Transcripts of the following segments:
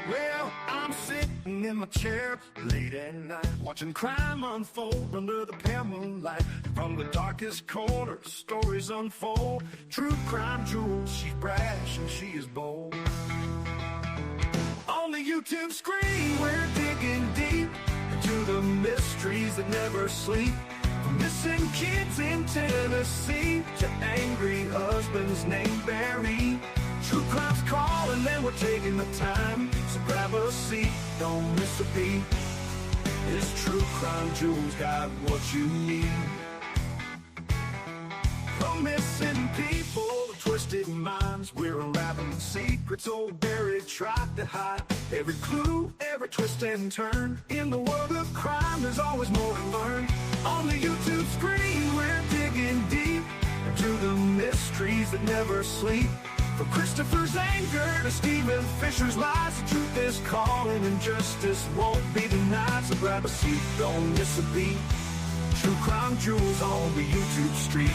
Well, I'm sitting in my chair late at night, watching crime unfold under the pale moonlight. From the darkest corners, stories unfold. True crime jewels, she's brash and she is bold. On the YouTube screen, we're digging deep into the mysteries that never sleep. From missing kids in Tennessee to angry husbands named Barry. True crime's calling and we're taking the time. So grab a seat, don't miss a beat. This True Crime Jewels got what you need. From missing people to twisted minds, we're unraveling secrets old Barry tried to hide. Every clue, every twist and turn. In the world of crime, there's always more to learn. On the YouTube screen, we're digging deep into the mysteries that never sleep. From Christopher's anger to Stephen Fisher's lies, the truth is calling and justice won't be denied. So grab a seat, don't miss a beat. True Crime Jewels on the YouTube streets.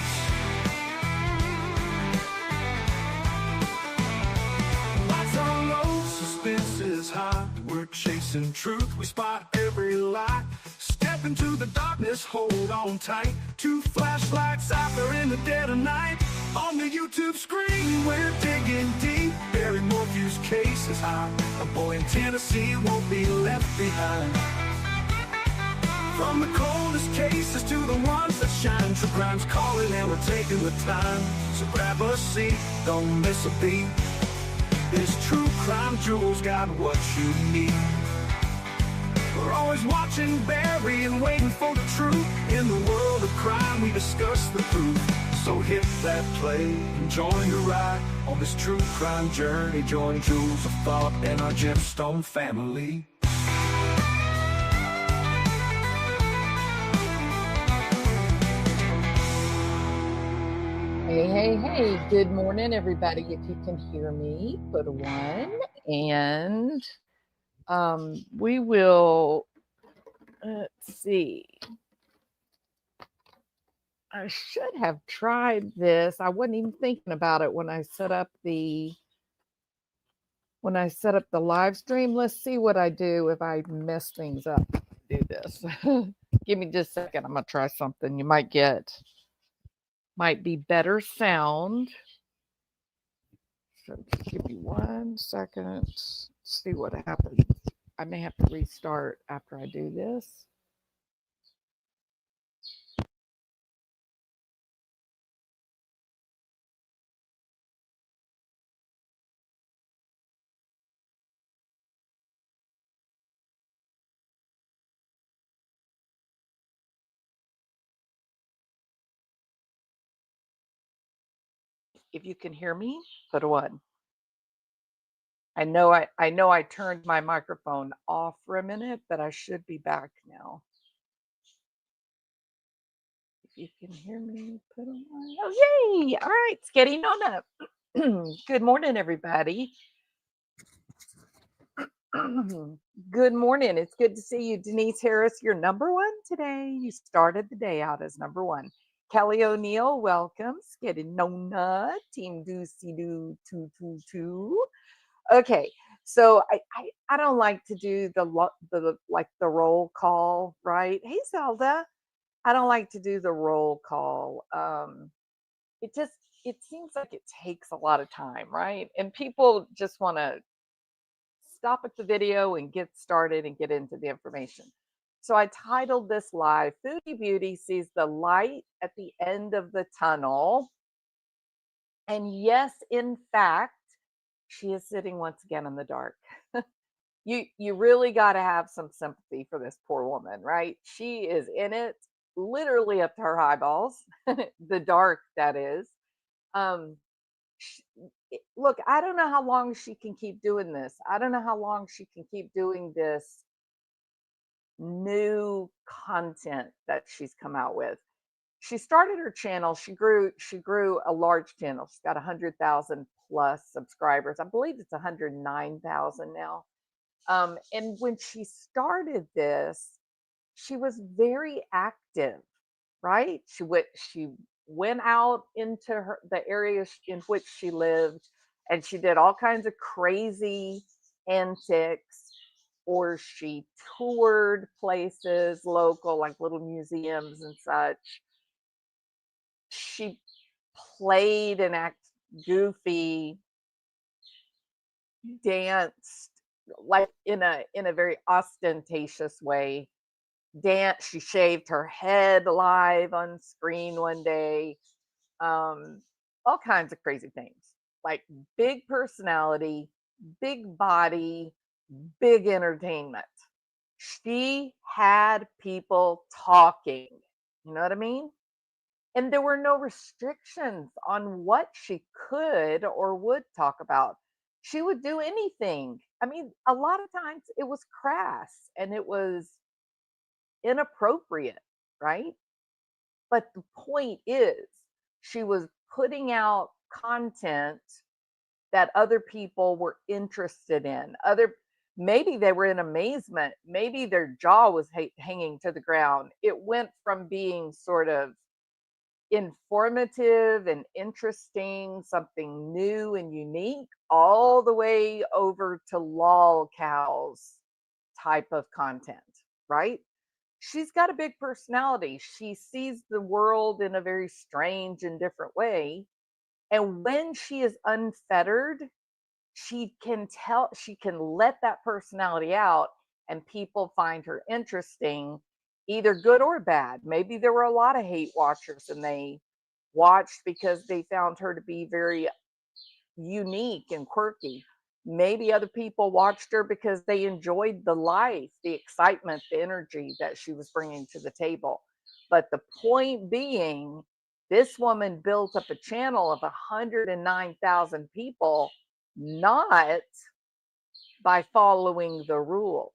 Lights are low, suspense is high. We're chasing truth, we spot every lie. Step into the darkness, hold on tight. Two flashlights out there in the dead of night. On the YouTube screen, we're digging deep. Barry Morphew's case is high. A boy in Tennessee won't be left behind. From the coldest cases to the ones that shine, True Crime's calling and we're taking the time. So grab a seat, don't miss a beat. This True Crime Jewels got what you need. We're always watching Barry and waiting for the truth. In the world of crime, we discuss the proof. So hit that play and join the ride on this true crime journey. Join Jewels of Thought and our gemstone family. Hey, good morning, everybody. If you can hear me, put a 1. And we will, let's see. I should have tried this. I wasn't even thinking about it when I set up the live stream. Let's see what I do if I mess things up. Do this. Give me just a second. I'm gonna try something. You might be better sound. So just give me 1 second. Let's see what happens. I may have to restart after I do this. If you can hear me, put a 1. I know I turned my microphone off for a minute, but I should be back now. If you can hear me, put a 1. Oh, yay! All right, it's getting on up. Good morning, everybody. Good morning. It's good to see you, Denise Harris. You're number 1 today. You started the day out as number 1. Kelly O'Neill, welcome. Skidinona, Team Doocy Doo 222. Okay, so I don't like to do the roll call, right? Hey Zelda, I don't like to do the roll call. It seems like it takes a lot of time, right? And people just want to stop at the video and get started and get into the information. So I titled this live, Foodie Beauty Sees the Light at the End of the Tunnel. And yes, in fact, she is sitting once again in the dark. You really got to have some sympathy for this poor woman, right? She is in it literally up to her eyeballs, the dark, that is. Look, I don't know how long she can keep doing this. I don't know how long she can keep doing this new content that she's come out with. She started her channel. She grew a large channel. She's got 100,000 plus subscribers. I believe it's 109,000 now. And when she started this, she was very active, right? She went out into the area in which she lived, and she did all kinds of crazy antics, or she toured places local, like little museums and such. She played and acted goofy, danced like in a very ostentatious way. Dance. She shaved her head live on screen one day. Um, all kinds of crazy things. Like big personality, big body, big entertainment. She had people talking. You know what I mean? And there were no restrictions on what she could or would talk about. She would do anything. I mean, a lot of times it was crass and it was inappropriate, right? But the point is, she was putting out content that other people were interested in. Maybe they were in amazement, maybe their jaw was hanging to the ground. It went from being sort of informative and interesting, something new and unique, all the way over to lol cows type of content, right? She's got a big personality. She sees the world in a very strange and different way. And when she is unfettered, she can let that personality out, and people find her interesting, either good or bad. Maybe there were a lot of hate watchers and they watched because they found her to be very unique and quirky. Maybe other people watched her because they enjoyed the life, the excitement, the energy that she was bringing to the table. But the point being, this woman built up a channel of 109,000 people, not by following the rules.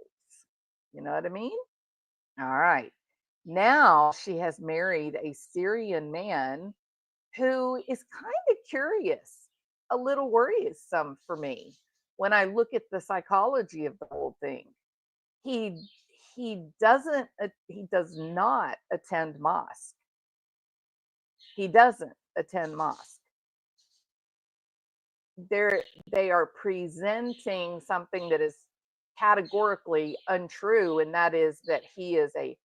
You know what I mean? All right. Now she has married a Syrian man who is kind of curious, a little worrisome for me when I look at the psychology of the whole thing. He he does not attend mosque. He doesn't attend mosque. They are presenting something that is categorically untrue, and that is that he is a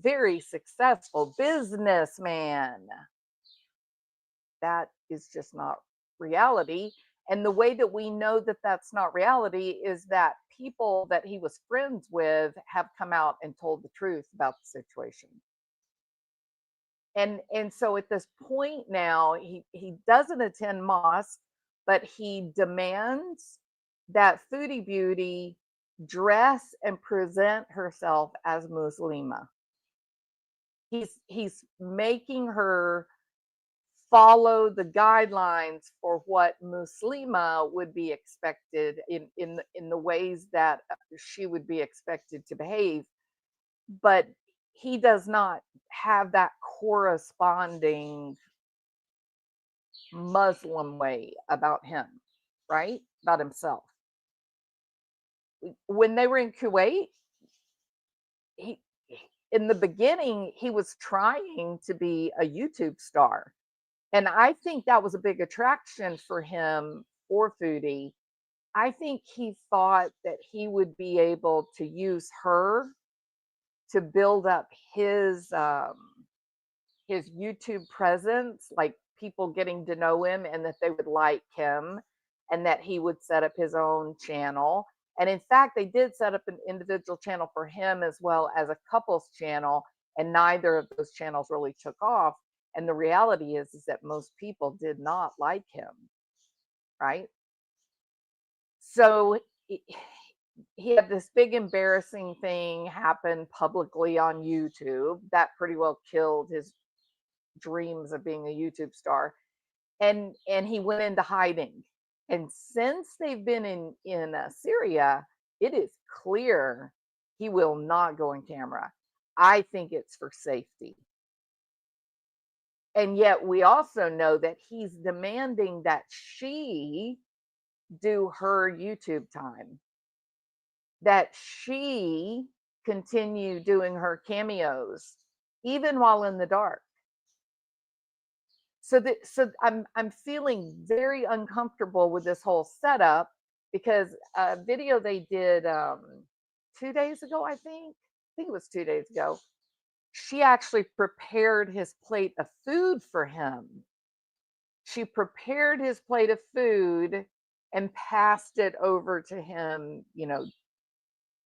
very successful businessman. That is just not reality. And the way that we know that that's not reality is that people that he was friends with have come out and told the truth about the situation. And so at this point now, he doesn't attend mosque, but he demands that Foodie Beauty dress and present herself as Muslima. He's making her follow the guidelines for what Muslima would be expected in the ways that she would be expected to behave. But he does not have that corresponding Muslim way about him, right? About himself. When they were in Kuwait, he in the beginning he was trying to be a YouTube star. And I think that was a big attraction for him, for Foodie. I think he thought that he would be able to use her to build up his YouTube presence, like people getting to know him and that they would like him, and that he would set up his own channel. And in fact, they did set up an individual channel for him as well as a couples channel, and neither of those channels really took off. And the reality is that most people did not like him, right? So he had this big embarrassing thing happen publicly on YouTube that pretty well killed his dreams of being a YouTube star. And he went into hiding. And since they've been in Syria, it is clear he will not go on camera. I think it's for safety. And yet we also know that he's demanding that she do her YouTube time, that she continue doing her cameos, even while in the dark. I'm feeling very uncomfortable with this whole setup because a video they did 2 days ago, I think it was 2 days ago. She actually prepared his plate of food for him. She prepared his plate of food and passed it over to him,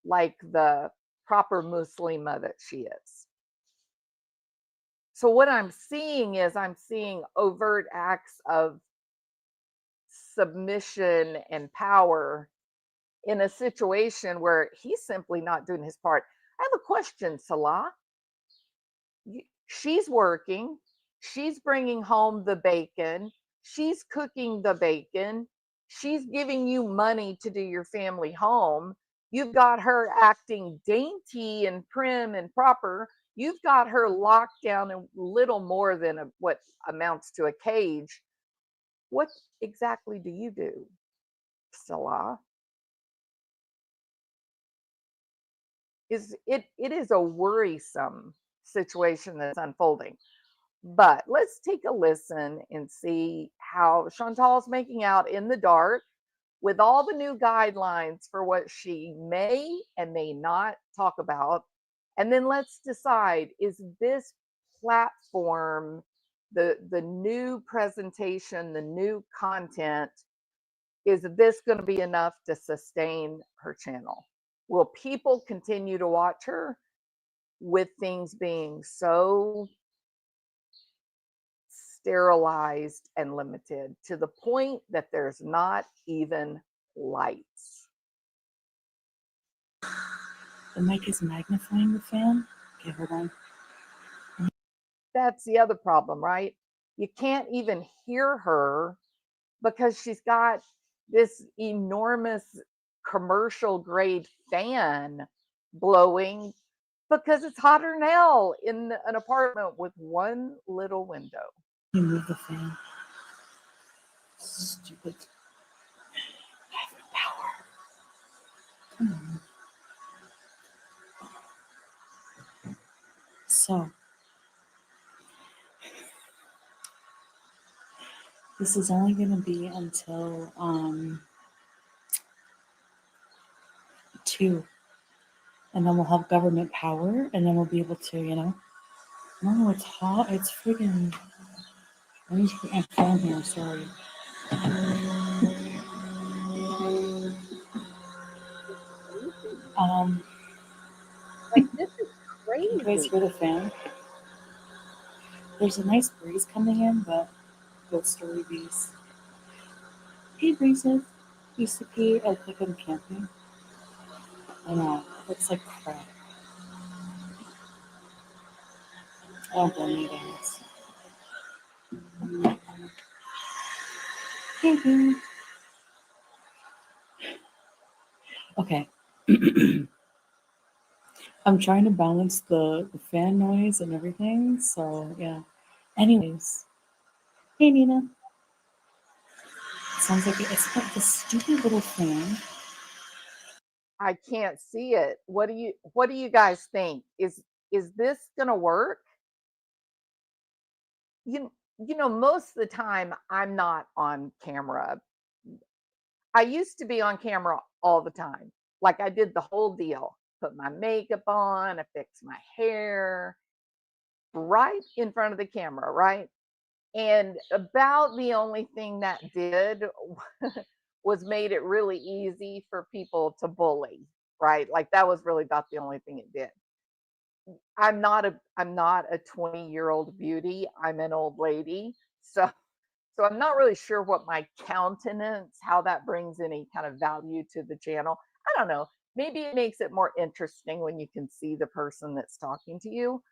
like the proper Muslima that she is. So what I'm seeing overt acts of submission and power in a situation where he's simply not doing his part. I have a question, Salah. She's working, she's bringing home the bacon, she's cooking the bacon, she's giving you money to do your family home. You've got her acting dainty and prim and proper. You've got her locked down in little more than what amounts to a cage. What exactly do you do, Salah? It is a worrisome situation that's unfolding. But let's take a listen and see how Chantal's making out in the dark with all the new guidelines for what she may and may not talk about. And then let's decide, is this platform, the new presentation, the new content, is this going to be enough to sustain her channel? Will people continue to watch her with things being so sterilized and limited to the point that there's not even lights? The mic is magnifying the fan. Okay, hold on. That's the other problem, right? You can't even hear her because she's got this enormous commercial grade fan blowing because it's hotter than hell in an apartment with one little window. You move the fan. Stupid. I have no power. Come on. So, this is only going to be until 2. And then we'll have government power, and then we'll be able to, no, it's hot. It's friggin'. Let me put my phone here. Sorry. Like, this is You guys crazy. hear the fan? There's a nice breeze coming in, but ghost story bees. Hey, breezes. Used to pee at Pickham camping. I know. Looks like crap. I don't blame you guys. Okay. I'm trying to balance the fan noise and everything, so yeah. Anyways. Hey, Nina. Sounds like it's like this stupid little fan. I can't see it. What do you guys think? Is this gonna work? Most of the time I'm not on camera. I used to be on camera all the time. Like, I did the whole deal. Put my makeup on, I fixed my hair right in front of the camera, right? And about the only thing that did was made it really easy for people to bully, right? Like, that was really about the only thing it did. I'm not a 20-year-old beauty. I'm an old lady. So I'm not really sure what my countenance, how that brings any kind of value to the channel. I don't know. Maybe it makes it more interesting when you can see the person that's talking to you.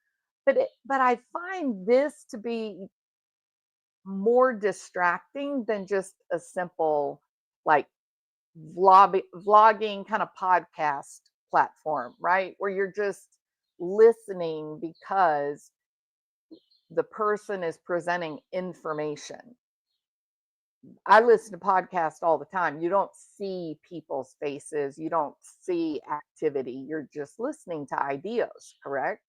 But I find this to be more distracting than just a simple, like, vlogging kind of podcast platform, right? Where you're just listening because the person is presenting information. I listen to podcasts all the time. You don't see people's faces, you don't see activity. You're just listening to ideas, correct?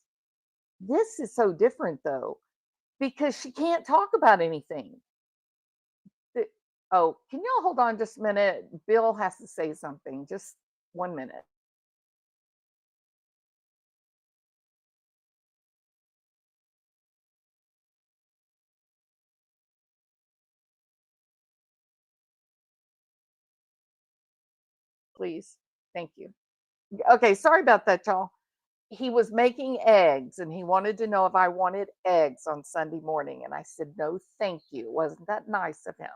This is so different though. because she can't talk about anything. Oh, can y'all hold on just a minute? Bill has to say something. Just 1 minute. Please. Thank you. Okay, sorry about that, y'all. He was making eggs and he wanted to know if I wanted eggs on Sunday morning. And I said, no, thank you. Wasn't that nice of him?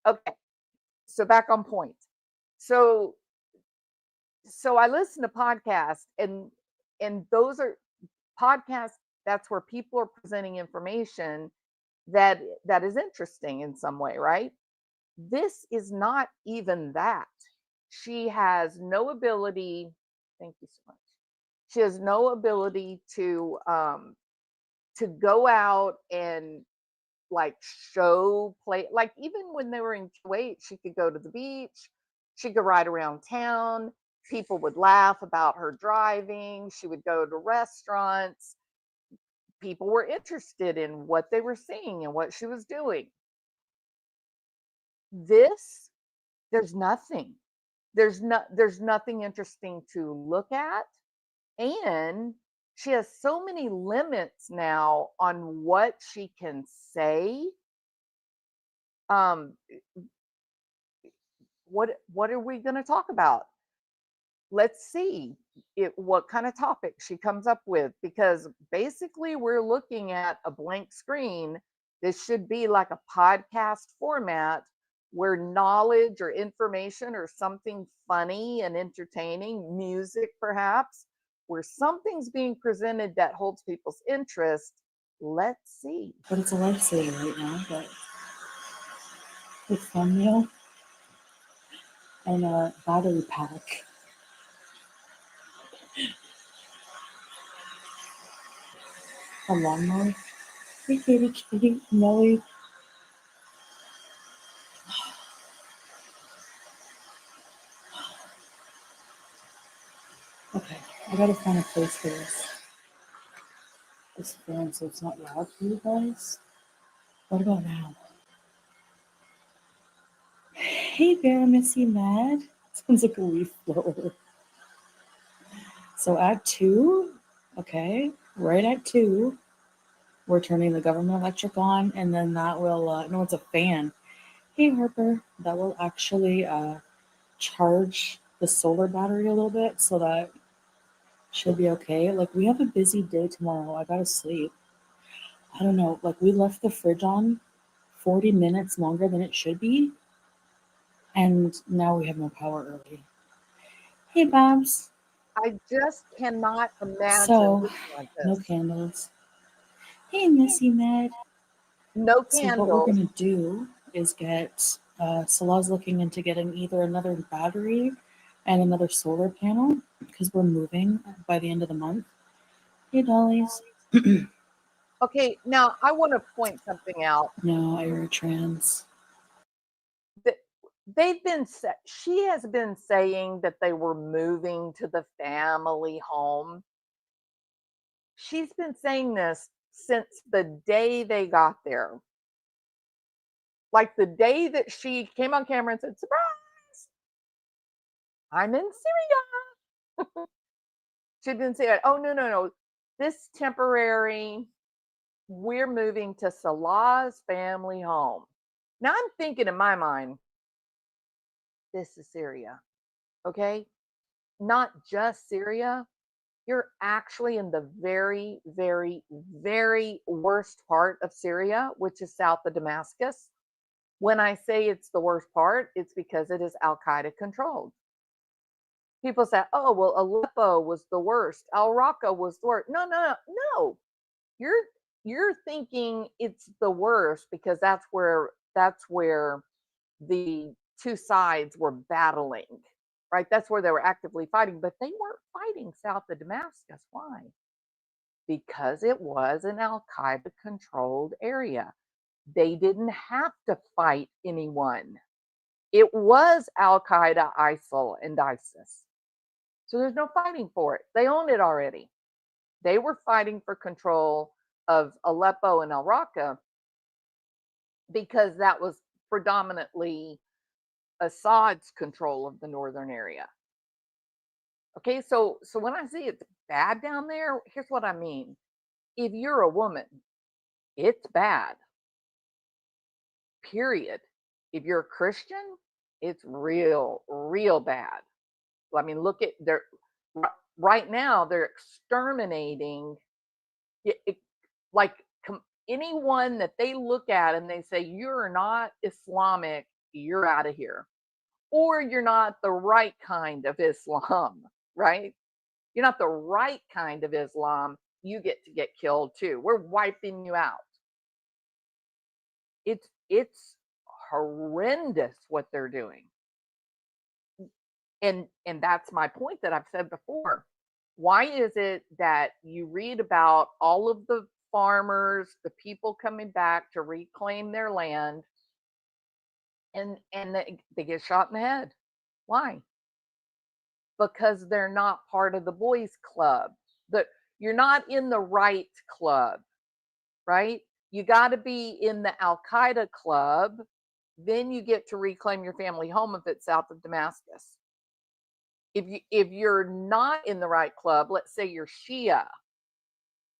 Okay, so back on point. So I listen to podcasts, and those are podcasts, that's where people are presenting information that is interesting in some way, right? This is not even that. She has no ability, thank you so much. She has no ability to go out and like show play, like even when they were in Kuwait, she could go to the beach, she could ride around town, people would laugh about her driving, she would go to restaurants, people were interested in what they were seeing and what she was doing. This, there's nothing. There's nothing interesting to look at, and she has so many limits now on what she can say. Um, what are we going to talk about? Let's see what kind of topic she comes up with, because basically we're looking at a blank screen. This should be like a podcast format where knowledge or information or something funny and entertaining, music perhaps, where something's being presented that holds people's interest. Let's see. But it's a lifesaver right now. But with thumbnail and a battery pack. A lawnmower. Hey, kitty, Nelly. Okay, I gotta find a place for this fan so it's not loud for you guys. What about now? Hey there, Missy Mad. Sounds like a leaf blower. So at 2, okay, right at 2, we're turning the government electric on, and then that will, no, it's a fan. Hey Harper, that will actually charge the solar battery a little bit, so that should be okay. Like, we have a busy day tomorrow. I gotta sleep. I don't know, like, we left the fridge on 40 minutes longer than it should be, and now we have no power early. Hey Babs. I just cannot imagine So, like no this. candles. Hey Missy Med. No So what we're candles. gonna do is get Salah's looking into getting either another battery and another solar panel because we're moving by the end of the month. Hey dollies. Okay, now I want to point something out. No, I were trans. She has been saying that they were moving to the family home. She's been saying this since the day they got there. Like the day that she came on camera and said, surprise, I'm in Syria. She'd been saying, oh, no. This temporary, we're moving to Salah's family home. Now I'm thinking in my mind, this is Syria, okay? Not just Syria. You're actually in the very, very, very worst part of Syria, which is south of Damascus. When I say it's the worst part, it's because it is Al Qaeda controlled. People say, oh, well, Aleppo was the worst. Al Raqqa was the worst. No. You're thinking it's the worst because that's where the two sides were battling, right? That's where they were actively fighting, but they weren't fighting south of Damascus. Why? Because it was an Al Qaeda controlled area. They didn't have to fight anyone. It was Al Qaeda, ISIL, and ISIS. So there's no fighting for it. They own it already. They were fighting for control of Aleppo and Al-Raqqa, because that was predominantly Assad's control of the northern area. Okay, so when I say it's bad down there, here's what I mean. If you're a woman, it's bad. Period. If you're a Christian, it's real, real bad. I mean, look at right now they're exterminating like anyone that they look at and they say you're not Islamic, you're out of here, or you're not the right kind of Islam, right? You're not the right kind of Islam, you get to get killed too. We're wiping you out. It's horrendous what they're doing. And that's my point that I've said before. Why is it that you read about all of the farmers, the people coming back to reclaim their land, and they get shot in the head? Why? Because they're not part of the boys club. You're not in the right club, right? You got to be in the Al Qaeda club, then you get to reclaim your family home if it's south of Damascus. If you're not in the right club, let's say you're Shia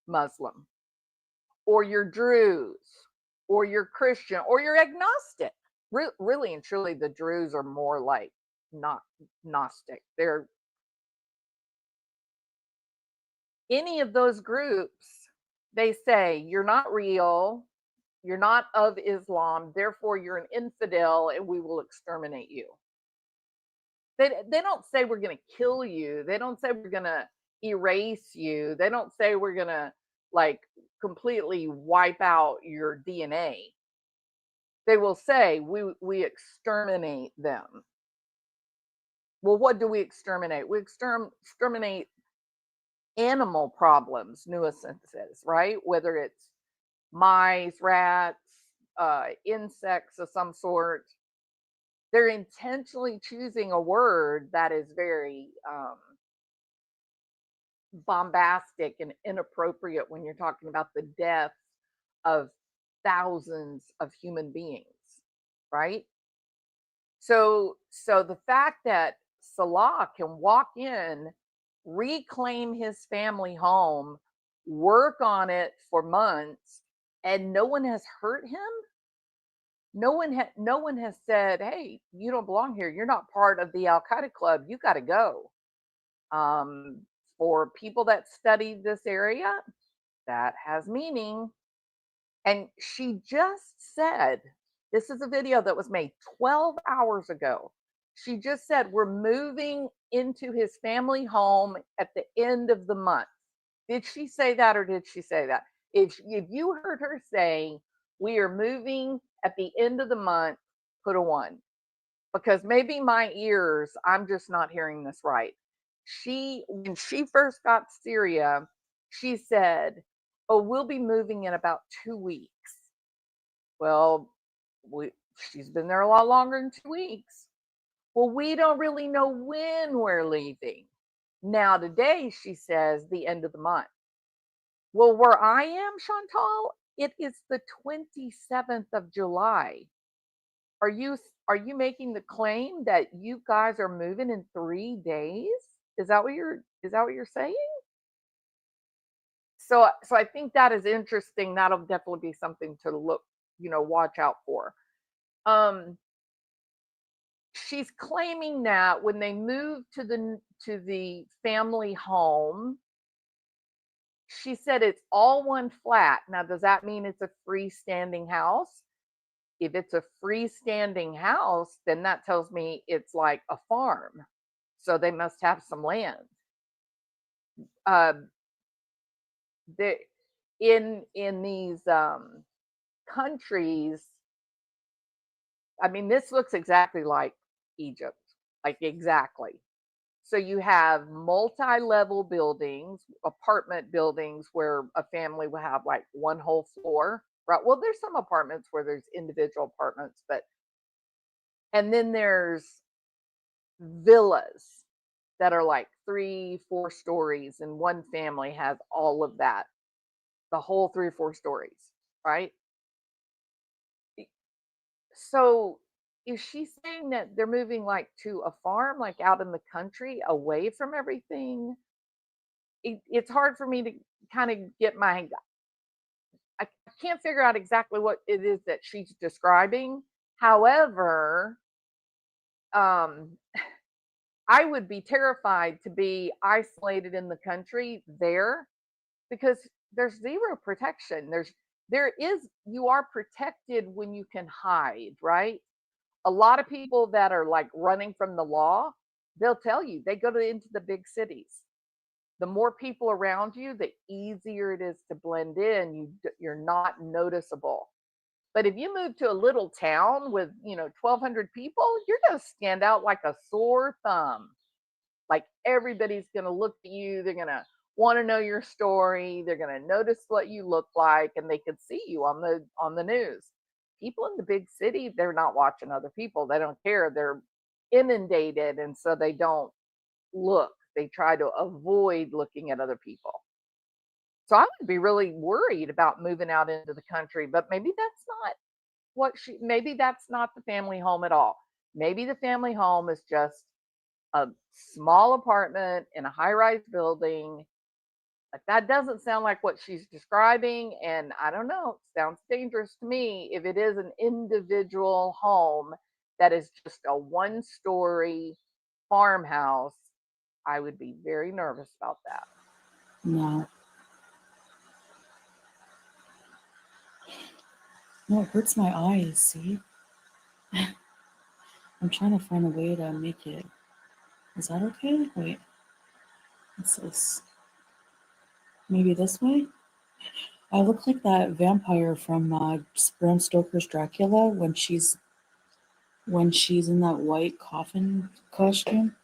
Muslim, or you're Druze, or you're Christian, or you're agnostic. Really and truly, the Druze are more like not Gnostic. They're any of those groups. They say you're not real, you're not of Islam, therefore you're an infidel, and we will exterminate you. They don't say we're going to kill you. They don't say we're going to erase you. They don't say we're going to like completely wipe out your DNA. They will say we exterminate them. Well, what do we exterminate? We exterminate animal problems, nuisances, right? Whether it's mice, rats, insects of some sort. They're intentionally choosing a word that is very bombastic and inappropriate when you're talking about the death of thousands of human beings, right? So the fact that Salah can walk in, reclaim his family home, work on it for months, and no one has hurt him. No one has said, "Hey, you don't belong here. You're not part of the Al Qaeda club. You got to go." For people that study this area, that has meaning. And she just said, this is a video that was made 12 hours ago. She just said, we're moving into his family home at the end of the month. Did she say that, or did she say that? If you heard her say, we are moving at the end of the month, put a 1. Because maybe my ears, I'm just not hearing this right. When she first got Syria, she said, oh, we'll be moving in about 2 weeks. Well, she's been there a lot longer than 2 weeks. Well, we don't really know when we're leaving. Now, today, she says the end of the month. Well, where I am, Chantal, it is the 27th of July. Are you making the claim that you guys are moving in 3 days? Is that what you're saying? So I think that is interesting. That'll definitely be something to watch out for. She's claiming that when they move to the family home, she said it's all one flat. Now, does that mean it's a freestanding house? If it's a freestanding house, then that tells me it's like a farm. So they must have some land. In these countries, I mean, this looks exactly like Egypt, like exactly. So you have multi-level buildings, apartment buildings where a family will have like one whole floor, right? Well, there's some apartments where there's individual apartments, and then there's villas that are like 3-4 stories, and one family has all of that. the whole 3 or 4 stories, right? E So, is she saying that they're moving, like, to a farm, like, out in the country, away from everything? It's hard for me to kinda get my I can't figure out exactly what it is that she's describing. However, um, I would be terrified to be isolated in the country there because there's 0 protection. There is you are protected when you can hide, right? A lot of people that are, like, running from the law, they'll tell you they go to into the big cities. The more people around you, the easier it is to blend in. You're not noticeable. But if you move to a little town with, 1,200 people, you're going to stand out like a sore thumb. Like everybody's going to look at you. They're going to want to know your story. They're going to notice what you look like, and they could see you on the news. People in the big city, they're not watching other people. They don't care. They're inundated, and so they don't look. They try to avoid looking at other people. So I would be really worried about moving out into the country, but maybe that's not maybe that's not the family home at all. Maybe the family home is just a small apartment in a high-rise building. But that doesn't sound like what she's describing, and I don't know, it sounds dangerous to me if it is an individual home that is just a one-story farmhouse. I would be very nervous about that. No. No, it hurts my eyes, see? I'm trying to find a way to make it. Is that okay? Wait. What's this? Maybe this way? I look like that vampire from Bram Stoker's Dracula when she's in that white coffin costume.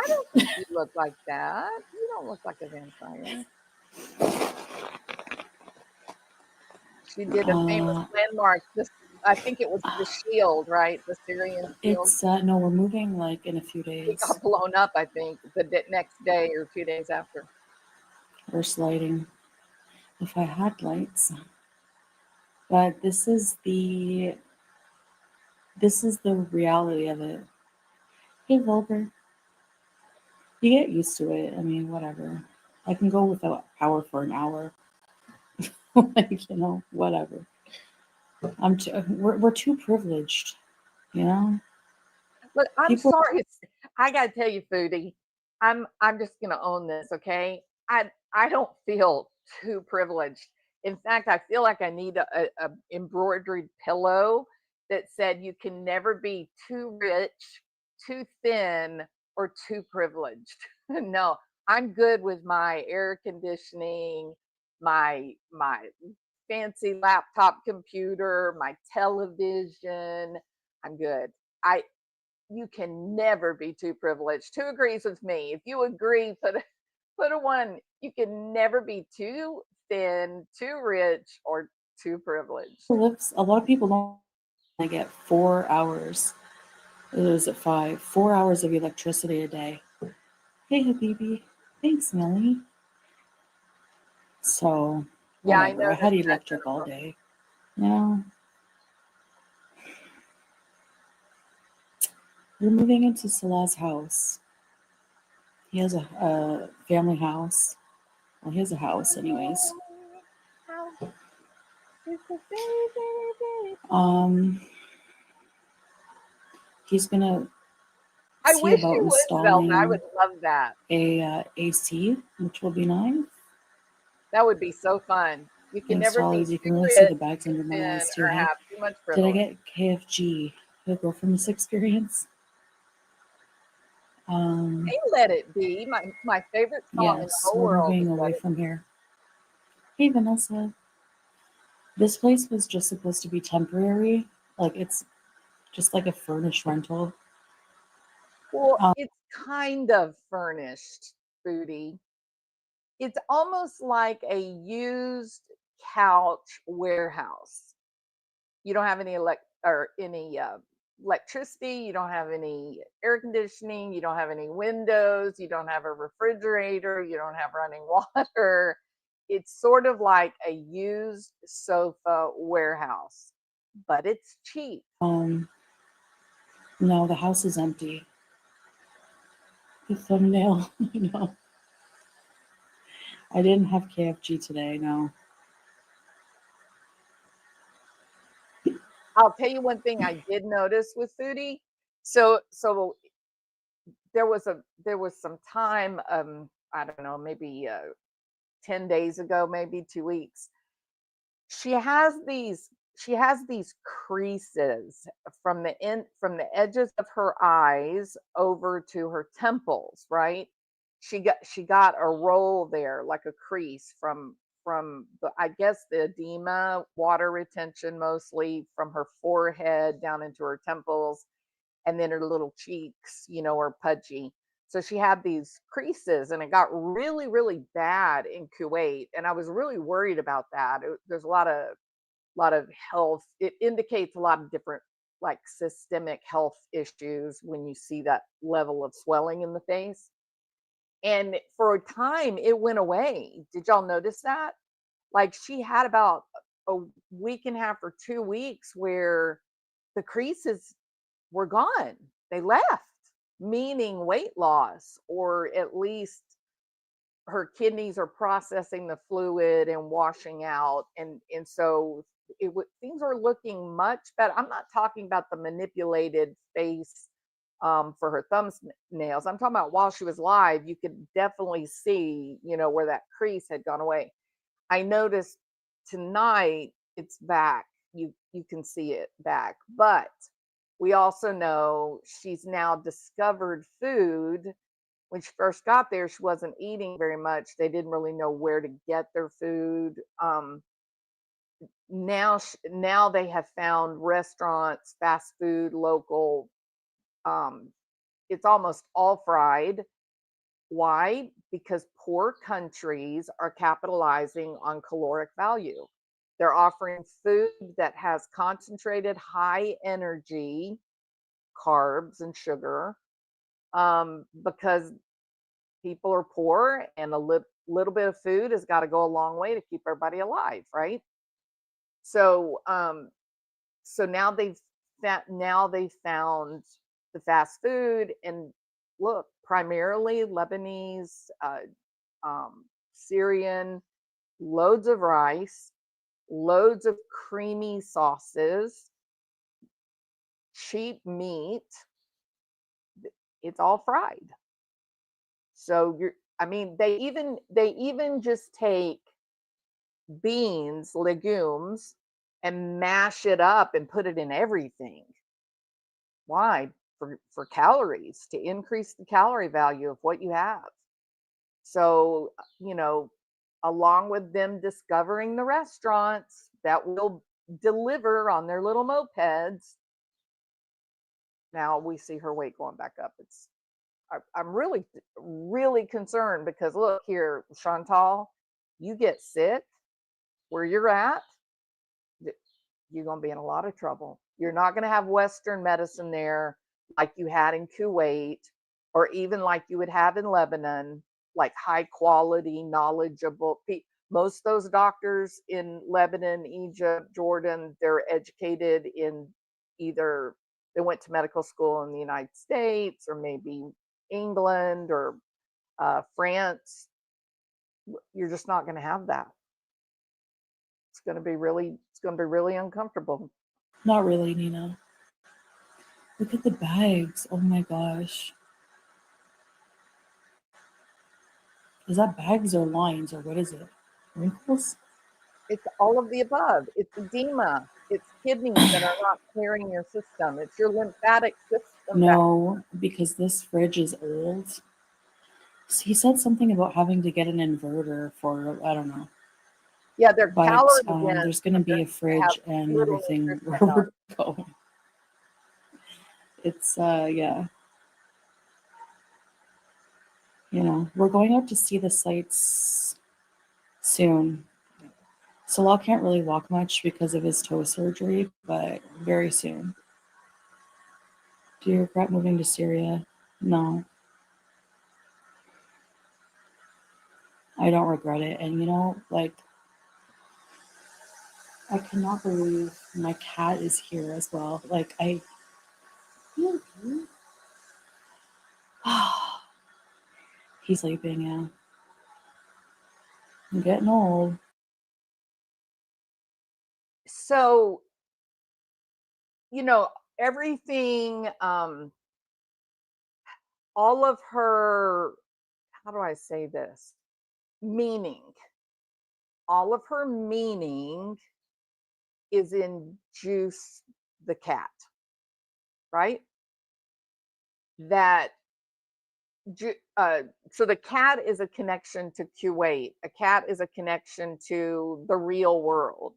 I don't think you look like that. You don't look like a vampire. She did a famous landmark. I think it was the Shield, right? The Syrian Shield. It's no, we're moving like in a few It days. got blown up, I think, the next day or 2 days after. Worse lighting. If I had lights. But this is the reality of it. Hey, Vulgar. You get used to it. I mean, whatever. I can go without power for an hour. Like, whatever. We're too privileged, you know? But I'm People, sorry. I gotta tell you, Foodie, I'm just gonna own this, okay? I don't feel too privileged. In fact, I feel like I need a embroidered pillow that said you can never be too rich, too thin, or too privileged. No, I'm good with my air conditioning, my fancy laptop computer, my television. I'm good. I You can never be too privileged. Who agrees with me? If you agree, put a one. You can never be too thin, too rich, or too privileged. a lot of people don't. They get 4 hours. Is it 5? 4 hours of electricity a day. Hey, Habibi. Thanks, Millie. So, Yeah, I whatever. know I the had stress electric of all it. day. Yeah. We're moving into Salah's house. He has a family house. Well, he has a house, anyways. He's gonna I see wish about you would, Velma. I would installing love that. a AC, which will be nice. That would be so fun. You can never be Installers, you can too really see the rich, bags too under my thin, eyes too. or Hey, have too much did I privilege. get KFG? The girlfriend's experience. Hey, Let It Be, my favorite song in the Yes, whole we're world is moving Let away It from here. Hey, Vanessa. This place was just supposed to be temporary. Like, it's just like a furnished rental. Well, it's kind of furnished, Foodie. It's almost like a used couch warehouse. You don't have any electricity. You don't have any air conditioning. You don't have any windows. You don't have a refrigerator. You don't have running water. it's sort of like a used sofa warehouse, but it's cheap. No, the house is empty. The thumbnail, no. I didn't have KFG today, no. I'll tell you one thing I did notice with Foodie. So there was some time, I don't know, maybe 10 days ago, maybe 2 weeks. She has these creases from the edges of her eyes over to her temples, right? She got a roll there, like a crease from the, I guess, the edema, water retention, mostly from her forehead down into her temples, and then her little cheeks, are pudgy. So she had these creases, and it got really, really bad in Kuwait, and I was really worried about that. There's a lot of health. It indicates a lot of different, like, systemic health issues when you see that level of swelling in the face. And for a time, it went away. Did y'all notice that? Like, she had about a week and a half or 2 weeks where the creases were gone. They left, meaning weight loss, or at least her kidneys are processing the fluid and washing out. And so things are looking much better. I'm not talking about the manipulated face for her thumbnails. I'm talking about while she was live, you could definitely see, where that crease had gone away. I noticed tonight it's back. You can see it back, but we also know she's now discovered food. When she first got there, she wasn't eating very much. They didn't really know where to get their food. Now they have found restaurants, fast food, local. It's almost all fried. Why? Because poor countries are capitalizing on caloric value. They're offering food that has concentrated high energy carbs and sugar, because people are poor, and a little bit of food has got to go a long way to keep everybody alive, right? So so now they found the fast food, and look, primarily Lebanese, Syrian, loads of rice, loads of creamy sauces, cheap meat. It's all fried. So they even just take beans, legumes, and mash it up and put it in everything. Why? For calories, to increase the calorie value of what you have. So, along with them discovering the restaurants that will deliver on their little mopeds, now we see her weight going back up. I'm really, really concerned, because look here, Chantal, you get sick where you're at, you're going to be in a lot of trouble. You're not going to have Western medicine there like you had in Kuwait, or even like you would have in Lebanon, like high quality, knowledgeable people. Most of those doctors in Lebanon, Egypt, Jordan, they're educated in either they went to medical school in the United States, or maybe England, or France. You're just not going to have that. It's going to be really uncomfortable. Not really, Nina. Look at the bags. Oh my gosh. Is that bags or lines, or what is it? Wrinkles? It's all of the above. It's edema. It's kidneys that are not clearing your system. It's your lymphatic system. No, because this fridge is old. He said something about having to get an inverter for, I don't know. Yeah, they're But calorie dense. there's going to be a fridge and everything where we're going. It's, yeah. We're going out to see the sights soon. Salah can't really walk much because of his toe surgery, but very soon. Do you regret moving to Syria? No. I don't regret it. And like, I cannot believe my cat is here as well. Like, he's sleeping, yeah. I'm getting old. So, everything, all of her, how do I say this? Meaning, all of her meaning is in Juice the cat, right? That so the cat is a connection to Kuwait. A cat is a connection to the real world.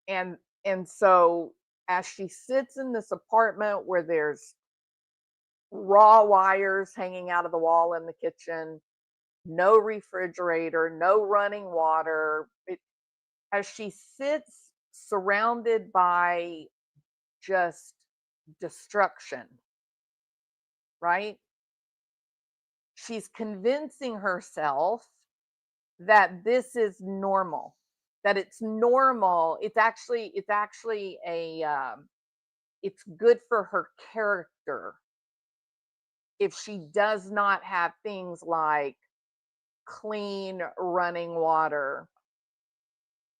And so as she sits in this apartment where there's raw wires hanging out of the wall in the kitchen, no refrigerator, no running water, as she sits surrounded by just destruction, right? She's convincing herself that this is normal, that it's normal. It's actually a it's good for her character if she does not have things like clean running water,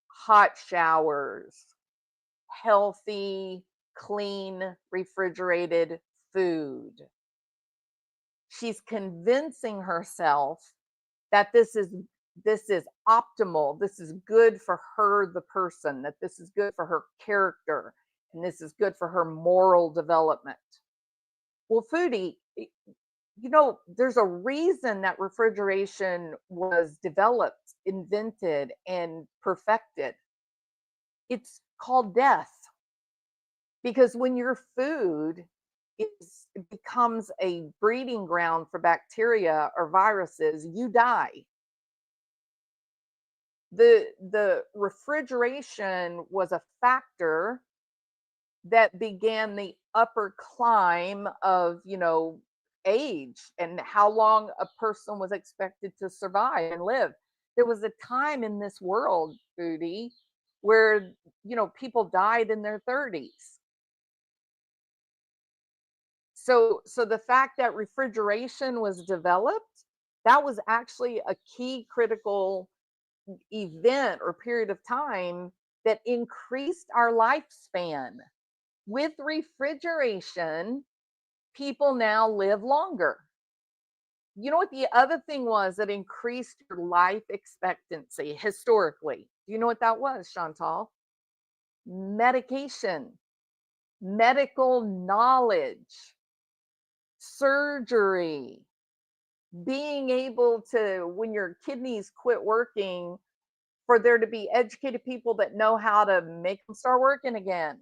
hot showers, healthy, clean, refrigerated food. She's convincing herself that this is optimal, this is good for her, the person, that this is good for her character, and this is good for her moral development. Well, Foodie, there's a reason that refrigeration was developed, invented, and perfected. It's called death. Because when your food it becomes a breeding ground for bacteria or viruses, you die. The refrigeration was a factor that began the upper climb of age and how long a person was expected to survive and live. There was a time in this world, Foodie, where people died in their 30s. So the fact that refrigeration was developed, that was actually a key critical event or period of time that increased our lifespan. With refrigeration, people now live longer. You know what the other thing was that increased your life expectancy historically? Do you know what that was, Chantal? Medication, medical knowledge, surgery, being able to, when your kidneys quit working, for there to be educated people that know how to make them start working again.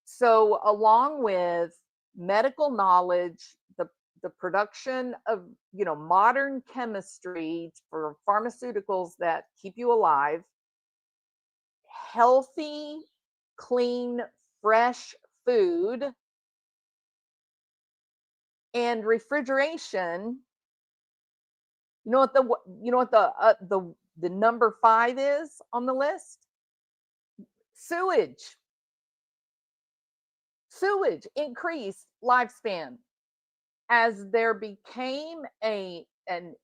So, along with medical knowledge, the production of modern chemistry for pharmaceuticals that keep you alive, healthy, clean, fresh food, and refrigeration. You know what the number 5 is on the list? Sewage. Sewage increased lifespan as there became an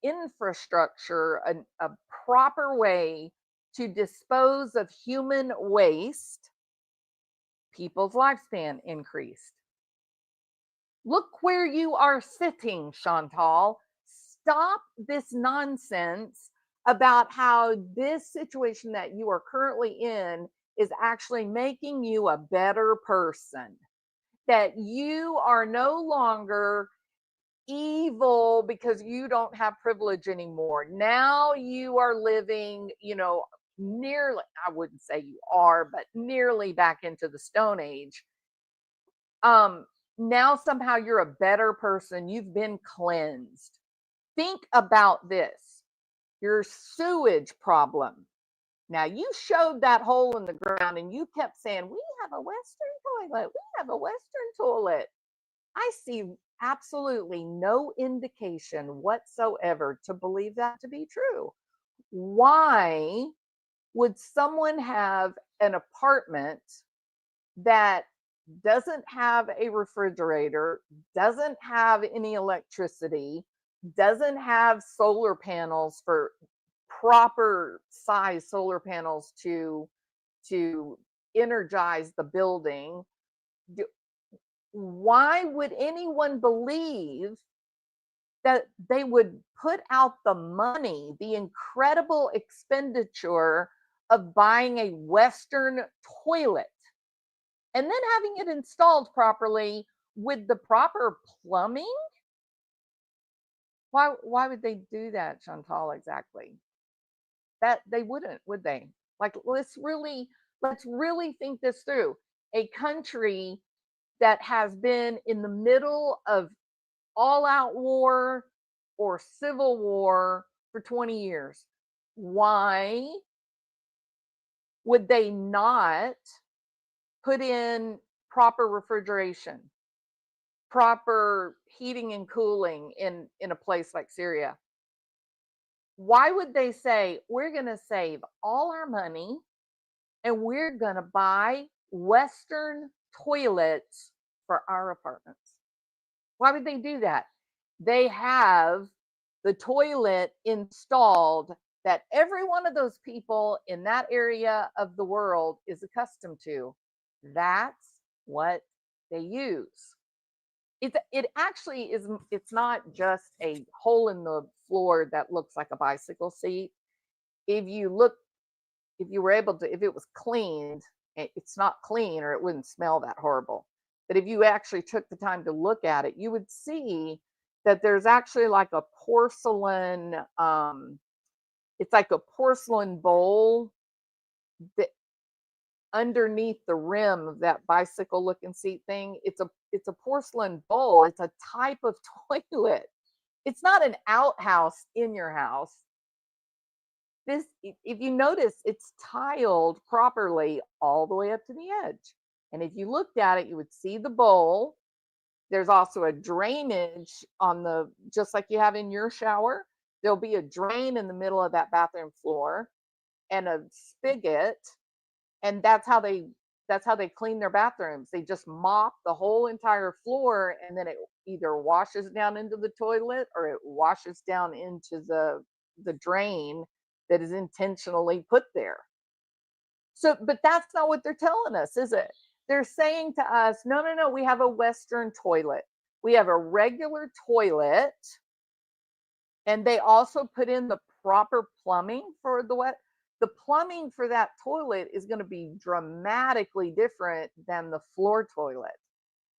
infrastructure, a proper way to dispose of human waste. People's lifespan increased. Look where you are sitting, Chantal. Stop this nonsense about how this situation that you are currently in is actually making you a better person. That you are no longer evil because you don't have privilege anymore. Now you are living, nearly, I wouldn't say you are, but nearly back into the Stone Age. Now somehow you're a better person. You've been cleansed. Think about this, your sewage problem. Now you showed that hole in the ground and you kept saying, we have a Western toilet. We have a Western toilet. I see absolutely no indication whatsoever to believe that to be true. Why would someone have an apartment that doesn't have a refrigerator, doesn't have any electricity, doesn't have solar panels for proper size solar panels to energize the building? Why would anyone believe that they would put out the money, the incredible expenditure of buying a Western toilet and then having it installed properly with the proper plumbing? Why would they do that, Chantal, exactly? That they wouldn't, would they? Like, let's really think this through. A country that has been in the middle of all out war or civil war for 20 years. Why would they not put in proper refrigeration, proper heating and cooling in a place like Syria? Why would they say, we're going to save all our money and we're going to buy Western toilets for our apartments? Why would they do that? They have the toilet installed that every one of those people in that area of the world is accustomed to. That's what they use. It actually is, it's not just a hole in the floor that looks like a bicycle seat. If you look, if you were able to, if it was cleaned, it's not clean or it wouldn't smell that horrible. But if you actually took the time to look at it, you would see that there's actually like a porcelain, it's like a porcelain bowl that underneath the rim of that bicycle looking seat thing. It's a porcelain bowl. It's a type of toilet. It's not an outhouse in your house. This, if you notice, it's tiled properly all the way up to the edge. And if you looked at it, you would see the bowl. There's also a drainage on the, just like you have in your shower, there'll be a drain in the middle of that bathroom floor and a spigot. And that's how they clean their bathrooms. They just mop the whole entire floor and then it either washes down into the toilet or it washes down into the drain that is intentionally put there. So, but that's not what they're telling us, is it? They're saying to us, no, no, no, we have a Western toilet. We have a regular toilet. And they also put in the proper plumbing for the plumbing for that toilet is going to be dramatically different than the floor toilet.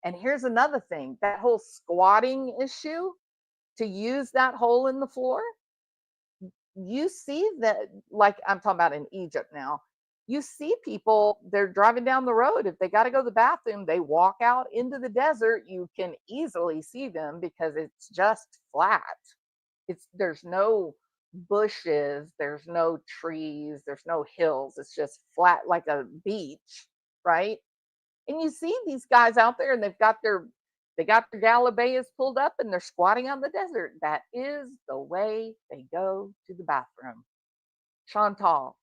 And here's another thing, that whole squatting issue to use that hole in the floor, you see that, like I'm talking about in Egypt now, you see people, they're driving down the road. If they got to go to the bathroom, they walk out into the desert. You can easily see them because it's just flat. There's no bushes, there's no trees, there's no hills. It's just flat like a beach, right? And you see these guys out there and they got their galabayas pulled up and they're squatting on the desert. That is the way they go to the bathroom. Chantal,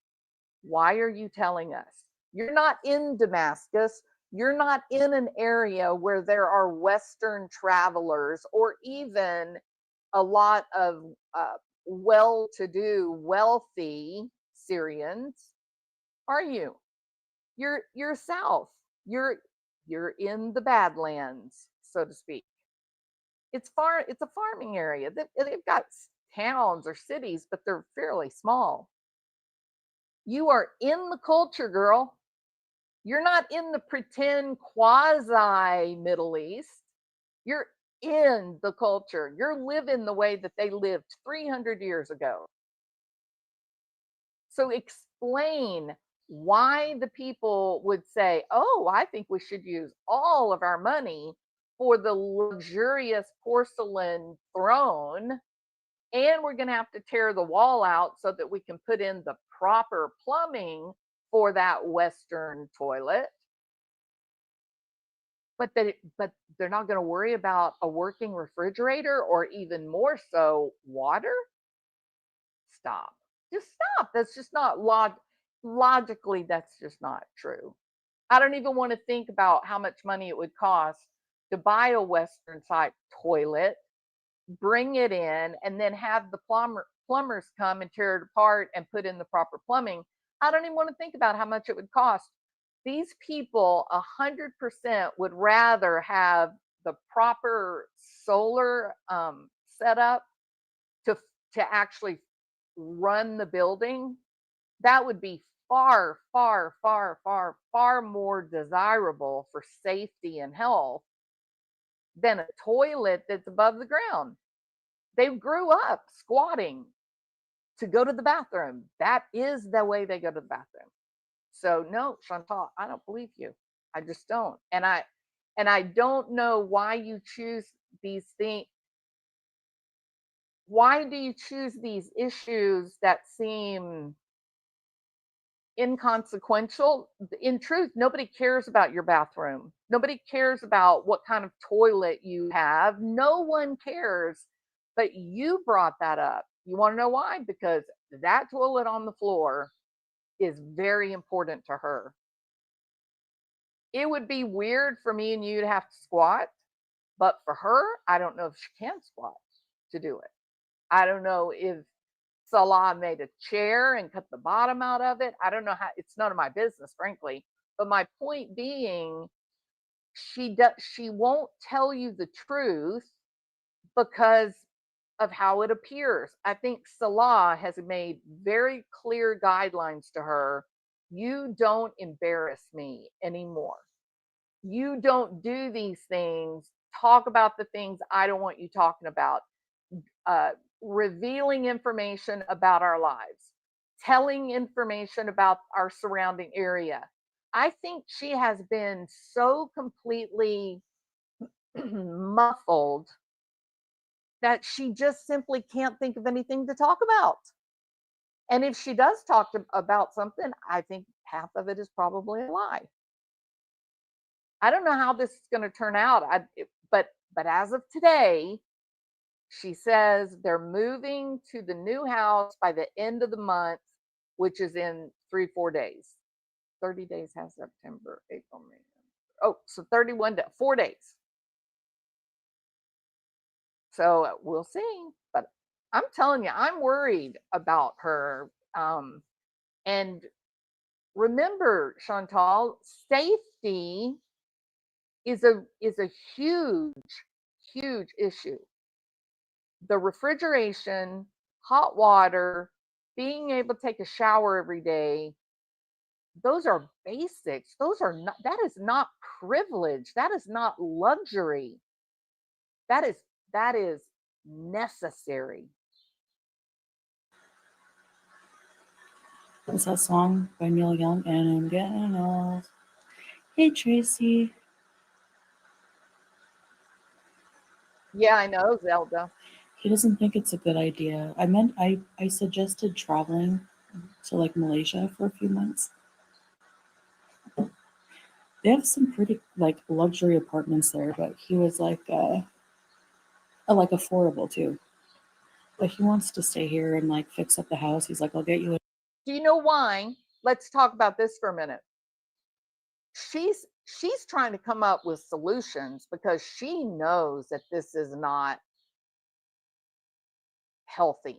why are you telling us? You're not in Damascus. You're not in an area where there are Western travelers or even a lot of well-to-do, wealthy Syrians, are you? You're south. You're in the Badlands, so to speak. It's a farming area. They've got towns or cities, but they're fairly small. You are in the culture, girl. You're not in the pretend quasi Middle East. You're in the culture. You're living the way that they lived 300 years ago. So explain why the people would say, oh, I think we should use all of our money for the luxurious porcelain throne. And we're going to have to tear the wall out so that we can put in the proper plumbing for that Western toilet. but they're not going to worry about a working refrigerator or even more so water. Stop. Just stop. That's just not logically, that's just not true. I don't even want to think about how much money it would cost to buy a Western type toilet, bring it in, and then have the plumbers come and tear it apart and put in the proper plumbing. I don't even want to think about how much it would cost. These people 100% would rather have the proper solar setup to to actually run the building. That would be far, far, far, far, far more desirable for safety and health than a toilet that's above the ground. They grew up squatting to go to the bathroom. That is the way they go to the bathroom. So no, Chantal, I don't believe you. I just don't. And I don't know why you choose these things. Why do you choose these issues that seem inconsequential? In truth, nobody cares about your bathroom. Nobody cares about what kind of toilet you have. No one cares. But you brought that up. You want to know why? Because that toilet on the floor is very important to her. It would be weird for me and you to have to squat, but for her, I don't know if she can squat to do it. I don't know if Salah made a chair and cut the bottom out of it. I don't know how. It's none of my business, frankly. But my point being, she won't tell you the truth because of how it appears. I think Salah has made very clear guidelines to her. You don't embarrass me anymore. You don't do these things. Talk about the things I don't want you talking about. Revealing information about our lives, telling information about our surrounding area. I think she has been so completely muffled that she just simply can't think of anything to talk about. And if she does talk about something, I think half of it is probably a lie. I don't know how this is going to turn out. But as of today, she says they're moving to the new house by the end of the month, which is in 3-4 days. 30 days has September, April, May. Oh, so 31 days, 4 days. So we'll see. But I'm telling you, I'm worried about her. And remember, Chantal, safety is a huge issue. The refrigeration, hot water, being able to take a shower every day, those are basics. Those are not, that is not privilege. That is not luxury. That is necessary. It's that song by Neil Young, and I'm getting old. Hey, Tracy. Yeah, I know, Zelda. He doesn't think it's a good idea. I suggested traveling to like Malaysia for a few months. They have some pretty like luxury apartments there, but he was like affordable too. But he wants to stay here and like fix up the house. He's like, I'll get you a Do you know why? Let's talk about this for a minute. She's trying to come up with solutions because she knows that this is not healthy.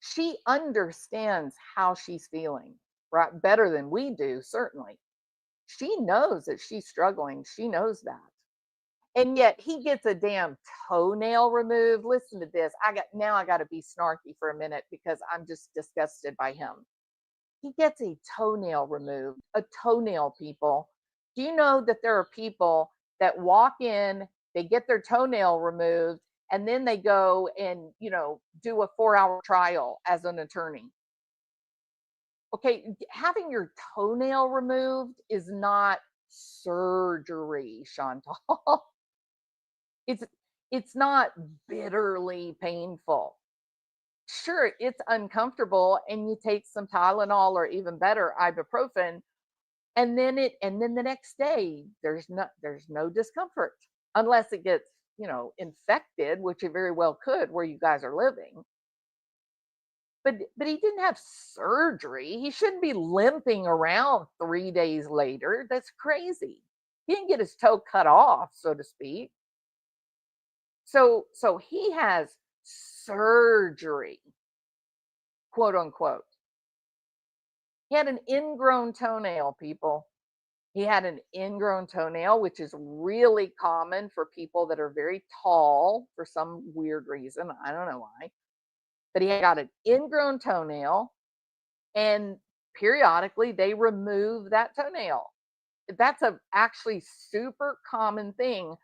She understands how she's feeling, right? Better than we do, certainly. She knows that she's struggling. She knows that. And yet he gets a damn toenail removed. Listen to this. I got to be snarky for a minute because I'm just disgusted by him. He gets a toenail removed. A toenail, people. Do you know that there are people that walk in, they get their toenail removed, and then they go and, do a 4-hour trial as an attorney? Okay, having your toenail removed is not surgery, Chantal. it's it's not bitterly painful. Sure, it's uncomfortable, and you take some Tylenol or even better, ibuprofen, And then the next day there's no discomfort unless it gets, infected, which it very well could where you guys are living. But he didn't have surgery. He shouldn't be limping around 3 days later. That's crazy. He didn't get his toe cut off, so to speak. So he has surgery, quote unquote. He had an ingrown toenail, people. He had an ingrown toenail, which is really common for people that are very tall for some weird reason. I don't know why. But he got an ingrown toenail, and periodically they remove that toenail. That's a actually super common thing.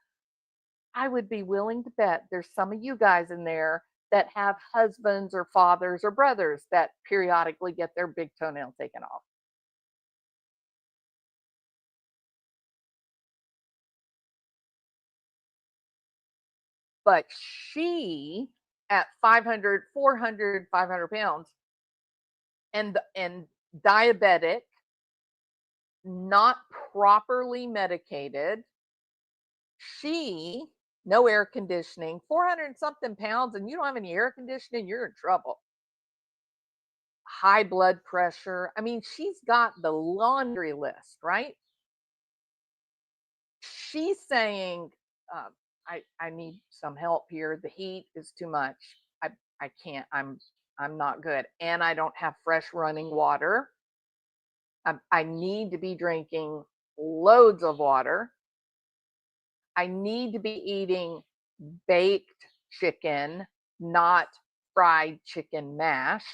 I would be willing to bet there's some of you guys in there that have husbands or fathers or brothers that periodically get their big toenail taken off. But she, at 500, 400, 500 pounds, and diabetic, not properly medicated, she, no air conditioning, 400 something pounds, and you don't have any air conditioning, you're in trouble. High blood pressure. I mean, she's got the laundry list, right? She's saying, I need some help here. The heat is too much. I can't. I'm not good, and I don't have fresh running water. I need to be drinking loads of water. I need to be eating baked chicken, not fried chicken mash.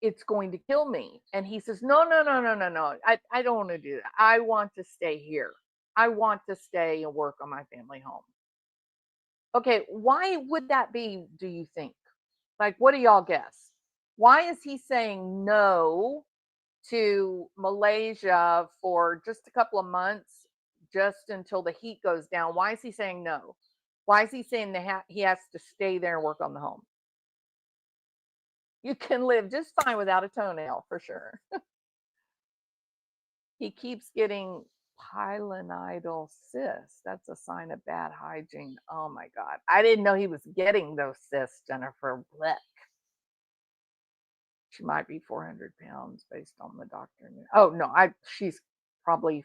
It's going to kill me. And he says, no, no, no, no, no, no. I don't want to do that. I want to stay here. I want to stay and work on my family home. Okay, why would that be, do you think? Like, what do y'all guess? Why is he saying no to Malaysia for just a couple of months, just until the heat goes down? Why is he saying no? Why is he saying that he has to stay there and work on the home? You can live just fine without a toenail, for sure. He keeps getting pilonidal cysts. That's a sign of bad hygiene. Oh my God. I didn't know he was getting those cysts, Jennifer. Blech. She might be 400 pounds based on the doctor. Oh no, she's probably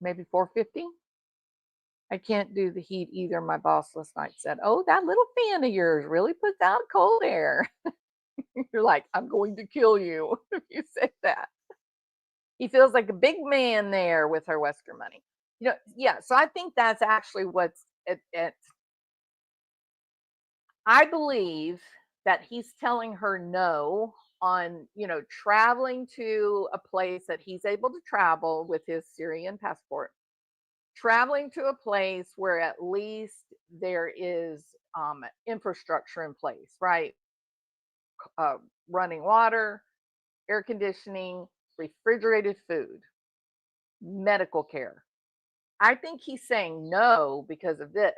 maybe 450. I can't do the heat either. My boss last night said, "Oh, that little fan of yours really puts out cold air." You're like, "I'm going to kill you if you say that." He feels like a big man there with her Western money. Yeah. So I think that's actually what's it. I believe that he's telling her no on, traveling to a place that he's able to travel with his Syrian passport, traveling to a place where at least there is infrastructure in place, right? Uh, Running water, air conditioning, refrigerated food, medical care. I think he's saying no because of this.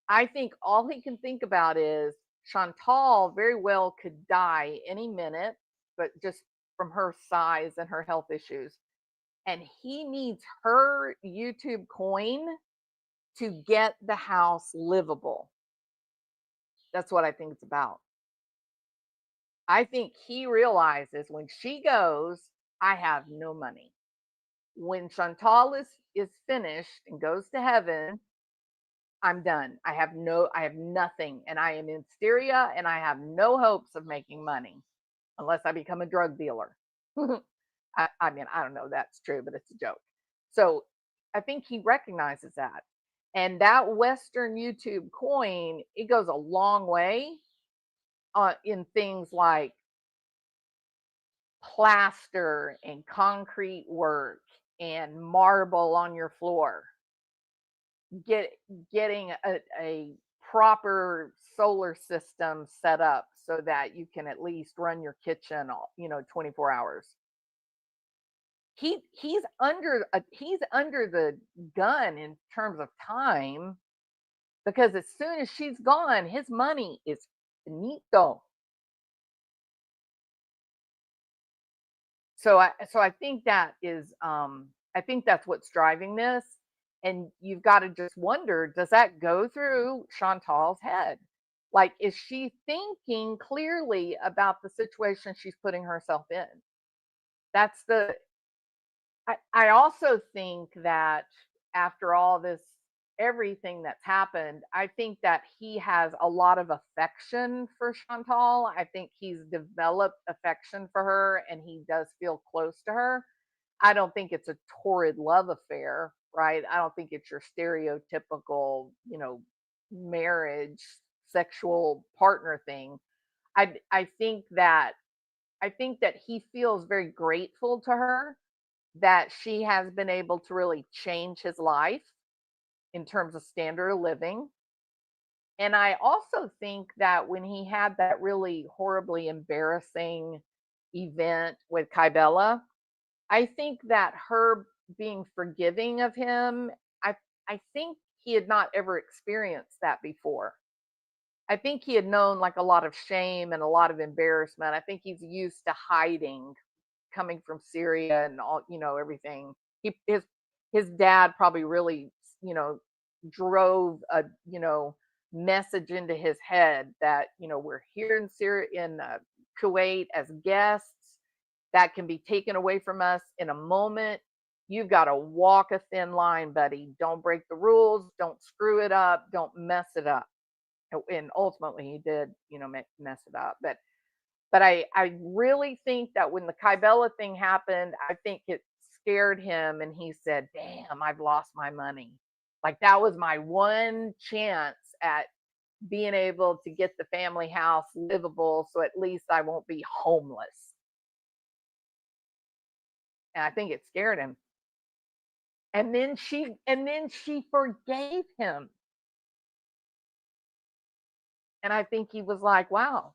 I think all he can think about is Chantal very well could die any minute, but just from her size and her health issues. And he needs her YouTube coin to get the house livable. That's what I think it's about. I think he realizes when she goes, I have no money. When Chantal is finished and goes to heaven, I'm done. I have nothing, and I am in Syria, and I have no hopes of making money unless I become a drug dealer. I mean, I don't know if that's true, but it's a joke. So I think he recognizes that. And that Western YouTube coin, it goes a long way in things like plaster and concrete work and marble on your floor. Getting a proper solar system set up so that you can at least run your kitchen, 24 hours. He's under the gun in terms of time, because as soon as she's gone, his money is finito. So I think that is I think that's what's driving this. And you've got to just wonder, does that go through Chantal's head? Like, is she thinking clearly about the situation she's putting herself in? That's the I also think that after all this, everything that's happened, I think that he has a lot of affection for Chantal. I think he's developed affection for her and he does feel close to her. I don't think it's a torrid love affair, right? I don't think it's your stereotypical, marriage sexual partner thing. I think that he feels very grateful to her that she has been able to really change his life in terms of standard of living. And I also think that when he had that really horribly embarrassing event with Kybella, I think that her being forgiving of him, I think he had not ever experienced that before. I think he had known like a lot of shame and a lot of embarrassment. I think he's used to hiding, coming from Syria and all, everything. His dad probably really, you know, drove a, message into his head that, we're here in Syria, in Kuwait as guests, that can be taken away from us in a moment. You've got to walk a thin line, buddy. Don't break the rules. Don't screw it up. Don't mess it up. And ultimately, he did, mess it up. But I really think that when the Kybella thing happened, I think it scared him, and he said, "Damn, I've lost my money. Like that was my one chance at being able to get the family house livable, so at least I won't be homeless." And I think it scared him. And then she forgave him. And I think he was like, "Wow,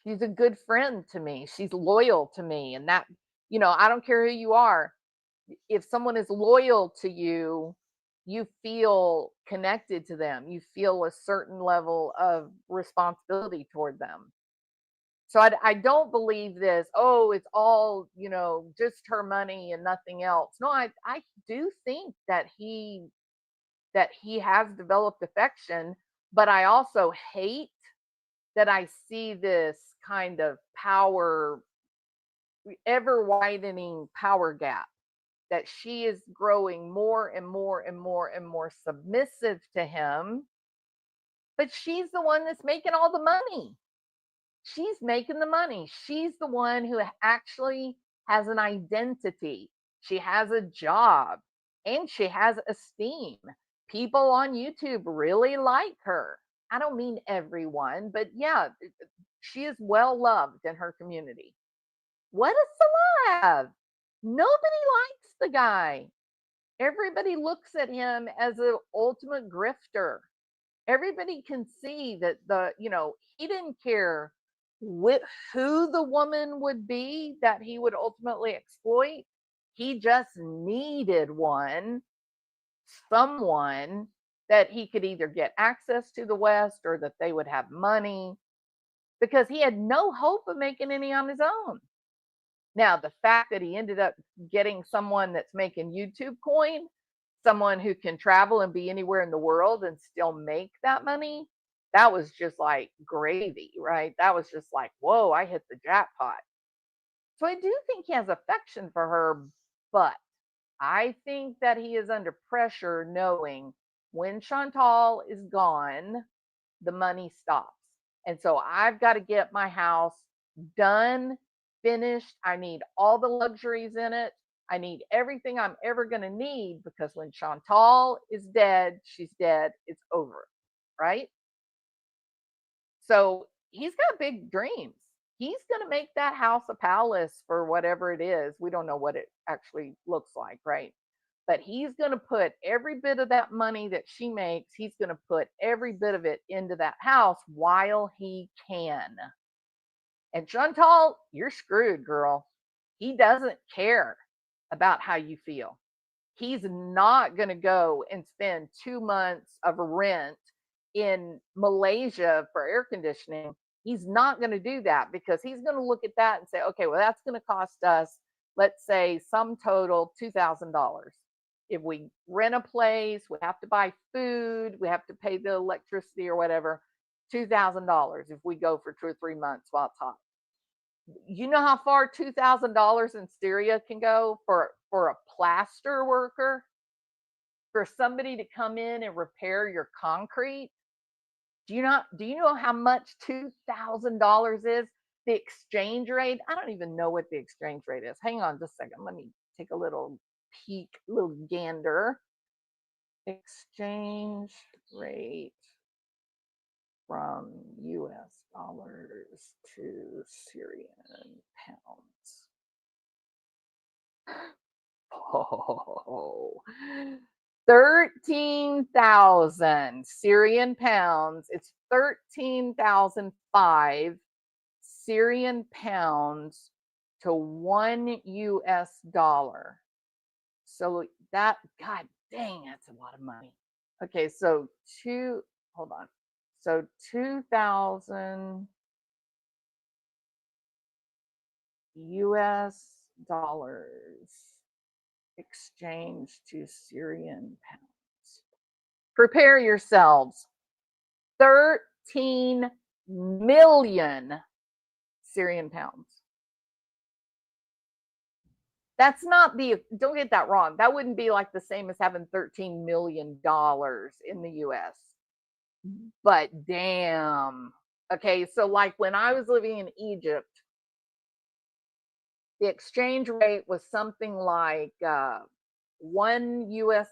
she's a good friend to me. She's loyal to me." And that, I don't care who you are. If someone is loyal to you, you feel connected to them. You feel a certain level of responsibility toward them. So I don't believe this. Oh, it's all, just her money and nothing else. No, I do think that he has developed affection, but I also hate that I see this kind of power, ever widening power gap, that she is growing more and more and more and more submissive to him, but she's the one that's making all the money. She's making the money. She's the one who actually has an identity. She has a job and she has esteem. People on YouTube really like her. I don't mean everyone, but yeah, she is well loved in her community. What a celeb! Nobody likes the guy. Everybody looks at him as an ultimate grifter. Everybody can see that he didn't care who the woman would be that he would ultimately exploit. He just needed someone that he could either get access to the West or that they would have money, because he had no hope of making any on his own. Now, the fact that he ended up getting someone that's making YouTube coin, someone who can travel and be anywhere in the world and still make that money, that was just like gravy, right? That was just like, whoa, I hit the jackpot. So I do think he has affection for her, but I think that he is under pressure knowing when Chantal is gone, the money stops. And so I've got to get my house done, finished. I need all the luxuries in it. I need everything I'm ever going to need, because when Chantal is dead, she's dead. It's over. Right. So he's got big dreams. He's going to make that house a palace for whatever it is. We don't know what it actually looks like. Right. But he's going to put every bit of that money that she makes, he's going to put every bit of it into that house while he can. And Chantal, you're screwed, girl. He doesn't care about how you feel. He's not going to go and spend 2 months of rent in Malaysia for air conditioning He's not going to do that because he's going to look at that and say, okay, well, that's going to cost us, let's say, sum total $2,000. If we rent a place, we have to buy food, we have to pay the electricity or whatever, $2,000 if we go for 2 or 3 months while it's hot. You know how far $2,000 in Syria can go for a plaster worker? For somebody to come in and repair your concrete? Do you know how much $2,000 is? The exchange rate? I don't even know what the exchange rate is. Hang on just a second. Let me take a little peek, little gander. Exchange rate from US dollars to Syrian pounds. Oh, 13,000 Syrian pounds. It's 13,005 Syrian pounds to $1 US. So that, God dang, that's a lot of money. Okay, so hold on. So 2,000 US dollars exchange to Syrian pounds. Prepare yourselves. 13 million Syrian pounds. That's not don't get that wrong. That wouldn't be like the same as having $13 million in the US. But damn. Okay, so like when I was living in Egypt, the exchange rate was something like $1 US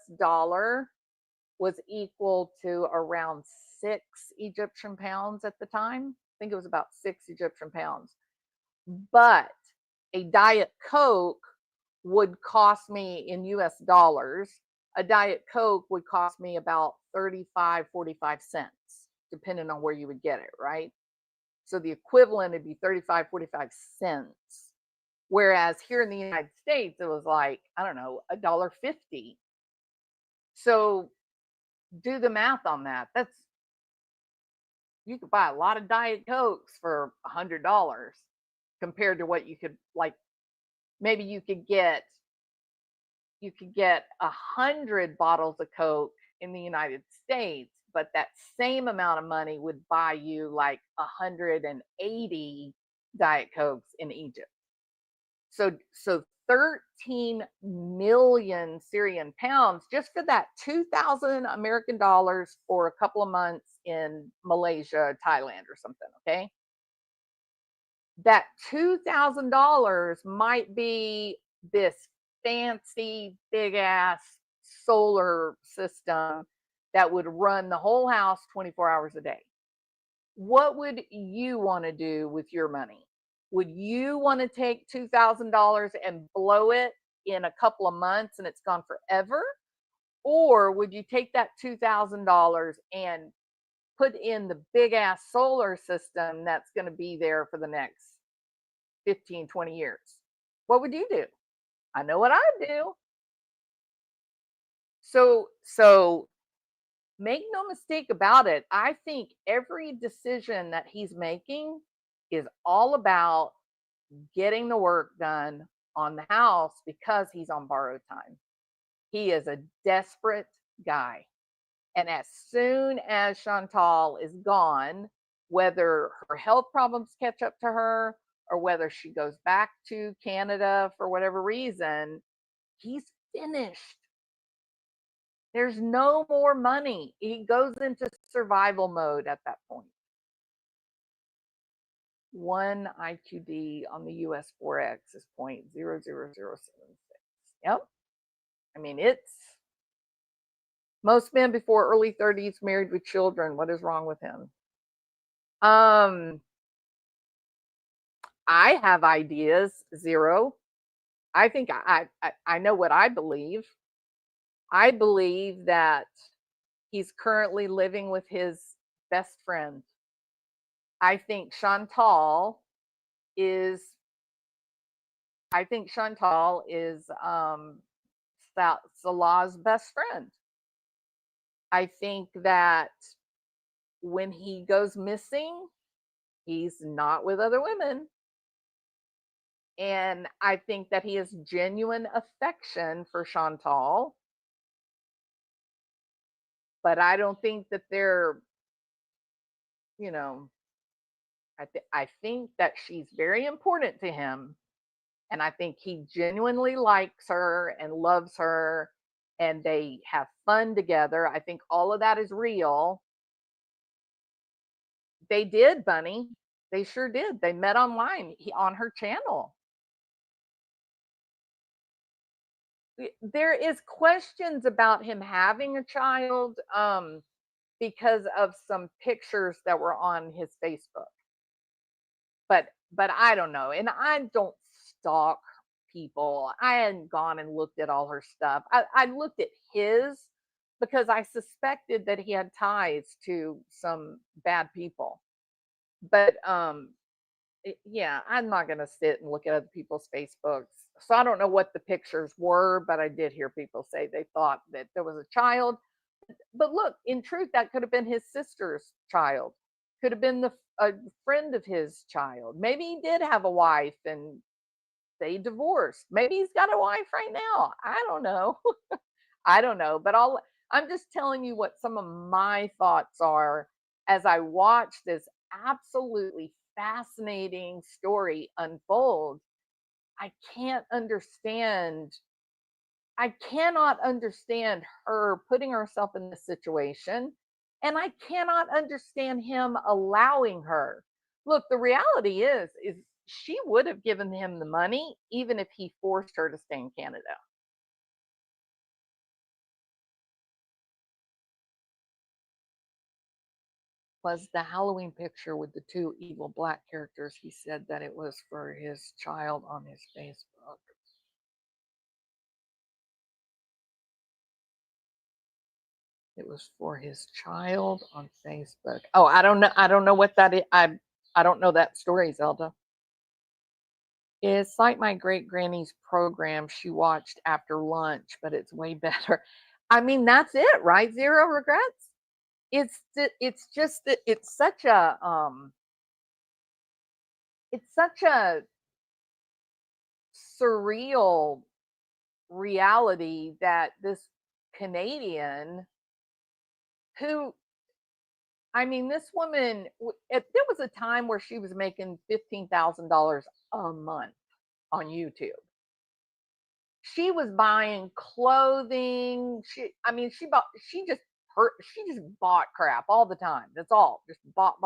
was equal to around 6 Egyptian pounds at the time. I think it was about 6 Egyptian pounds. But a Diet Coke would cost me in US dollars. A Diet Coke would cost me about 35, 45 cents, depending on where you would get it, right? So the equivalent would be 35, 45 cents. Whereas here in the United States, it was like, I don't know, $1.50. So do the math on that. You could buy a lot of Diet Cokes for $100 compared to what you could, like, maybe you could get 100 bottles of Coke in the United States, but that same amount of money would buy you like 180 Diet Cokes in Egypt. So 13 million Syrian pounds just for that 2,000 American dollars for a couple of months in Malaysia, Thailand, or something. Okay. That $2,000 might be this fancy big ass solar system that would run the whole house 24 hours a day. What would you want to do with your money? Would you want to take $2,000 and blow it in a couple of months and it's gone forever? Or would you take that $2,000 and put in the big ass solar system that's going to be there for the next 15, 20 years? What would you do? I know what I'd do. So make no mistake about it. I think every decision that he's making is all about getting the work done on the house because he's on borrowed time. He is a desperate guy. And as soon as Chantal is gone, whether her health problems catch up to her or whether she goes back to Canada for whatever reason, he's finished. There's no more money. He goes into survival mode at that point. 1 IQD on the US 4X is 0.00076. Yep. I mean, it's most men before early 30s married with children. What is wrong with him? I have ideas. 0. I think I know what I believe. I believe that he's currently living with his best friend. I think Chantal is Salah's best friend. I think that when he goes missing, He's not with other women. And I think that he has genuine affection for Chantal, but I don't think that they're, you know, I think that she's very important to him. And I think he genuinely likes her and loves her and they have fun together. I think all of that is real. They did, Bunny. They sure did. They met online on her channel. There is questions about him having a child because of some pictures that were on his Facebook. But I don't know. And I don't stalk people. I hadn't gone and looked at all her stuff. I looked at his because I suspected that he had ties to some bad people. But yeah, I'm not going to sit and look at other people's Facebooks. So I don't know what the pictures were, but I did hear people say they thought that there was a child. But look, in truth, that could have been his sister's child. Could have been a friend of his child. Maybe he did have a wife and they divorced. Maybe he's got a wife right now. I don't know. I don't know. But I'm just telling you what some of my thoughts are as I watch this absolutely fascinating story unfold. I can't understand. I cannot understand her putting herself in this situation. And I cannot understand him allowing her. Look, the reality is she would have given him the money even if he forced her to stay in Canada. Was the Halloween picture with the two evil black characters. He said that it was for his child on his Facebook. It was for his child on Facebook. Oh, I don't know. I don't know what that is. I don't know that story, Zelda. It's like my great granny's program she watched after lunch, but it's way better. I mean, that's it, right? Zero regrets. It's just that it's such a surreal reality that this Canadian who, I mean, this woman, there was a time where she was making $15,000 a month on YouTube. She was buying clothing. I mean, she just bought crap all the time. That's all. Just bought.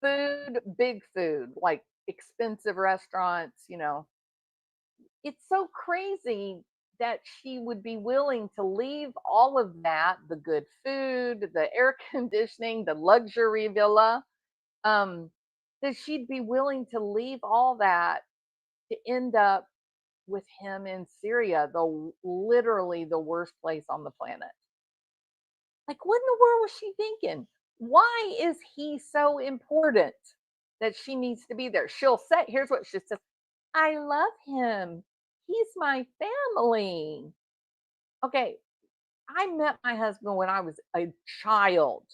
Food, big food, like expensive restaurants, It's so crazy that she would be willing to leave all of that, the good food, the air conditioning, the luxury villa, um, that she'd be willing to leave all that to end up with him in Syria, literally the worst place on the planet. Like, what in the world was she thinking? Why is he so important that she needs to be there? She'll say, here's what she says: I love him. He's my family. Okay, I met my husband when I was a child.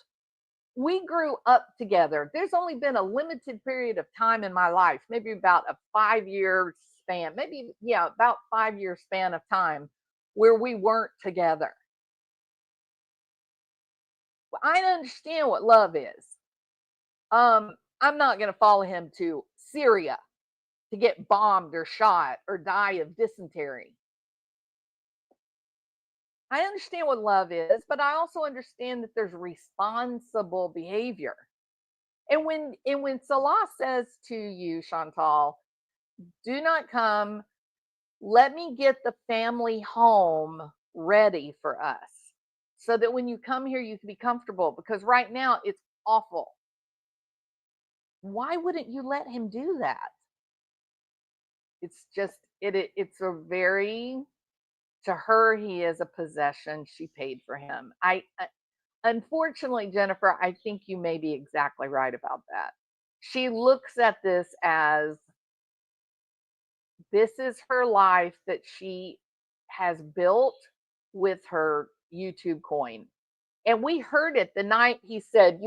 We grew up together. There's only been a limited period of time in my life, maybe about a 5-year span, maybe, yeah, about 5-year span of time where we weren't together. I understand what love is. I'm not going to follow him to Syria to get bombed or shot or die of dysentery. I understand what love is, but I also understand that there's responsible behavior. And when Salah says to you, Chantal, do not come, let me get the family home ready for us so that when you come here, you can be comfortable, because right now it's awful. Why wouldn't you let him do that? It's just, it's a very, to her, he is a possession. She paid for him. Unfortunately, Jennifer, I think you may be exactly right about that. She looks at this as this is her life that she has built with her YouTube coin. And we heard it the night he said,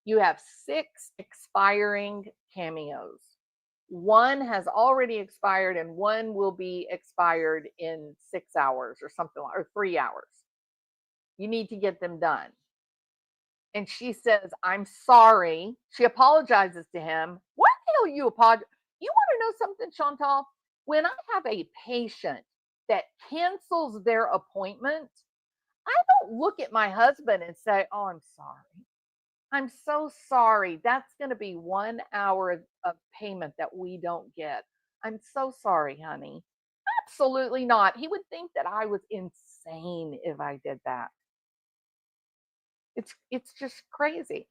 You have 6 expiring cameos. One has already expired and one will be expired in 6 hours or something, or 3 hours. You need to get them done. And she says, I'm sorry. She apologizes to him. What the hell you apologize? You want to know something, Chantal? When I have a patient that cancels their appointment, I don't look at my husband and say, oh, I'm sorry. I'm so sorry. That's going to be 1 hour of payment that we don't get. I'm so sorry, honey. Absolutely not. He would think that I was insane if I did that. It's just crazy.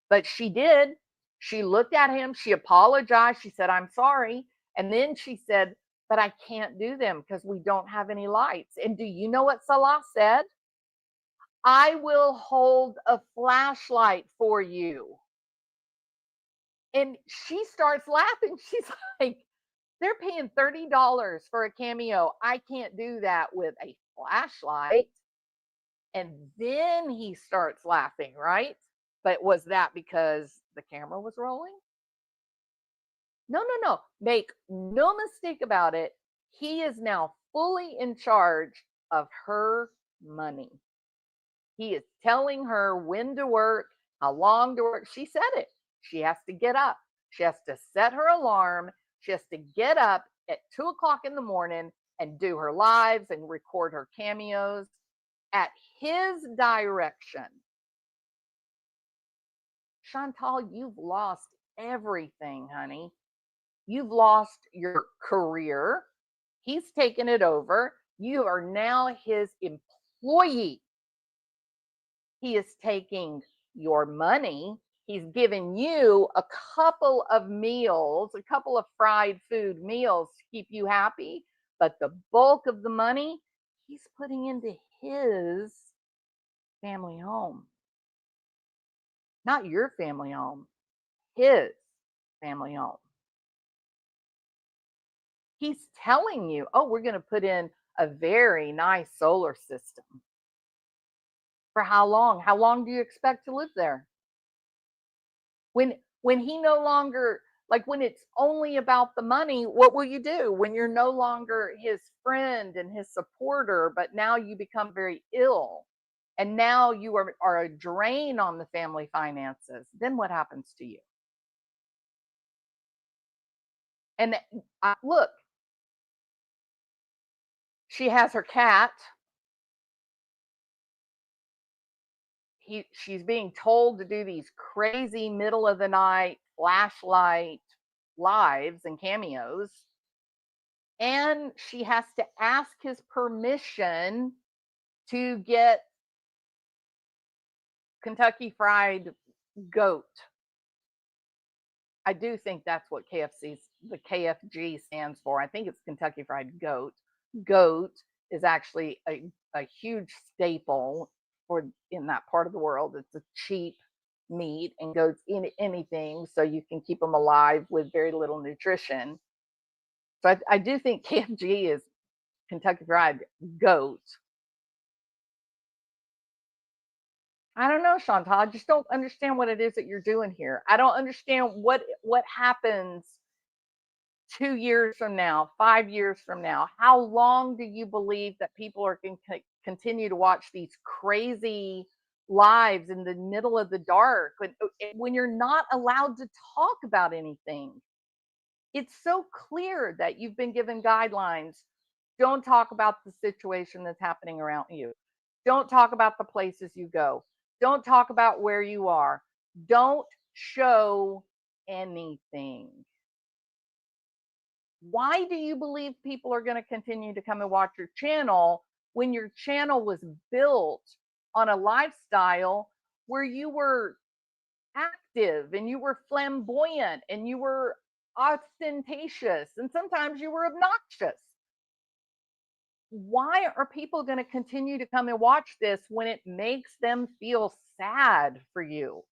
But she did. She looked at him. She apologized. She said, I'm sorry. And then she said, but I can't do them because we don't have any lights. And do you know what Salah said? I will hold a flashlight for you. And she starts laughing. She's like, they're paying $30 for a cameo. I can't do that with a flashlight. And then he starts laughing, right? But was that because the camera was rolling? No, no, no. Make no mistake about it. He is now fully in charge of her money. He is telling her when to work, how long to work. She said it. She has to get up. She has to set her alarm. She has to get up at 2 o'clock in the morning and do her lives and record her cameos at his direction. Chantal, you've lost everything, honey. You've lost your career. He's taken it over. You are now his employee. He is taking your money. He's given you a couple of meals, a couple of fried food meals to keep you happy. But the bulk of the money, he's putting into his family home. Not your family home, his family home. He's telling you, oh, we're going to put in a very nice solar system. For how long? How long do you expect to live there? When he no longer, like when it's only about the money, what will you do when you're no longer his friend and his supporter, but now you become very ill and now you are a drain on the family finances? Then what happens to you? And look, she has her cat. She's being told to do these crazy middle of the night flashlight lives and cameos. And she has to ask his permission to get Kentucky Fried Goat. I do think that's what the KFG stands for. I think it's Kentucky Fried Goat. Goat is actually a huge staple in that part of the world. It's a cheap meat and goats eat anything, so you can keep them alive with very little nutrition. So I do think KFG is Kentucky Fried Goat. I don't know, Chantal. I just don't understand what it is that you're doing here. I don't understand what happens 2 years from now, 5 years from now. How long do you believe that people are going to continue to watch these crazy lives in the middle of the dark when you're not allowed to talk about anything? It's so clear that you've been given guidelines. Don't talk about the situation that's happening around you. Don't talk about the places you go. Don't talk about where you are. Don't show anything. Why do you believe people are going to continue to come and watch your channel when your channel was built on a lifestyle where you were active and you were flamboyant and you were ostentatious and sometimes you were obnoxious? Why are people going to continue to come and watch this when it makes them feel sad for you?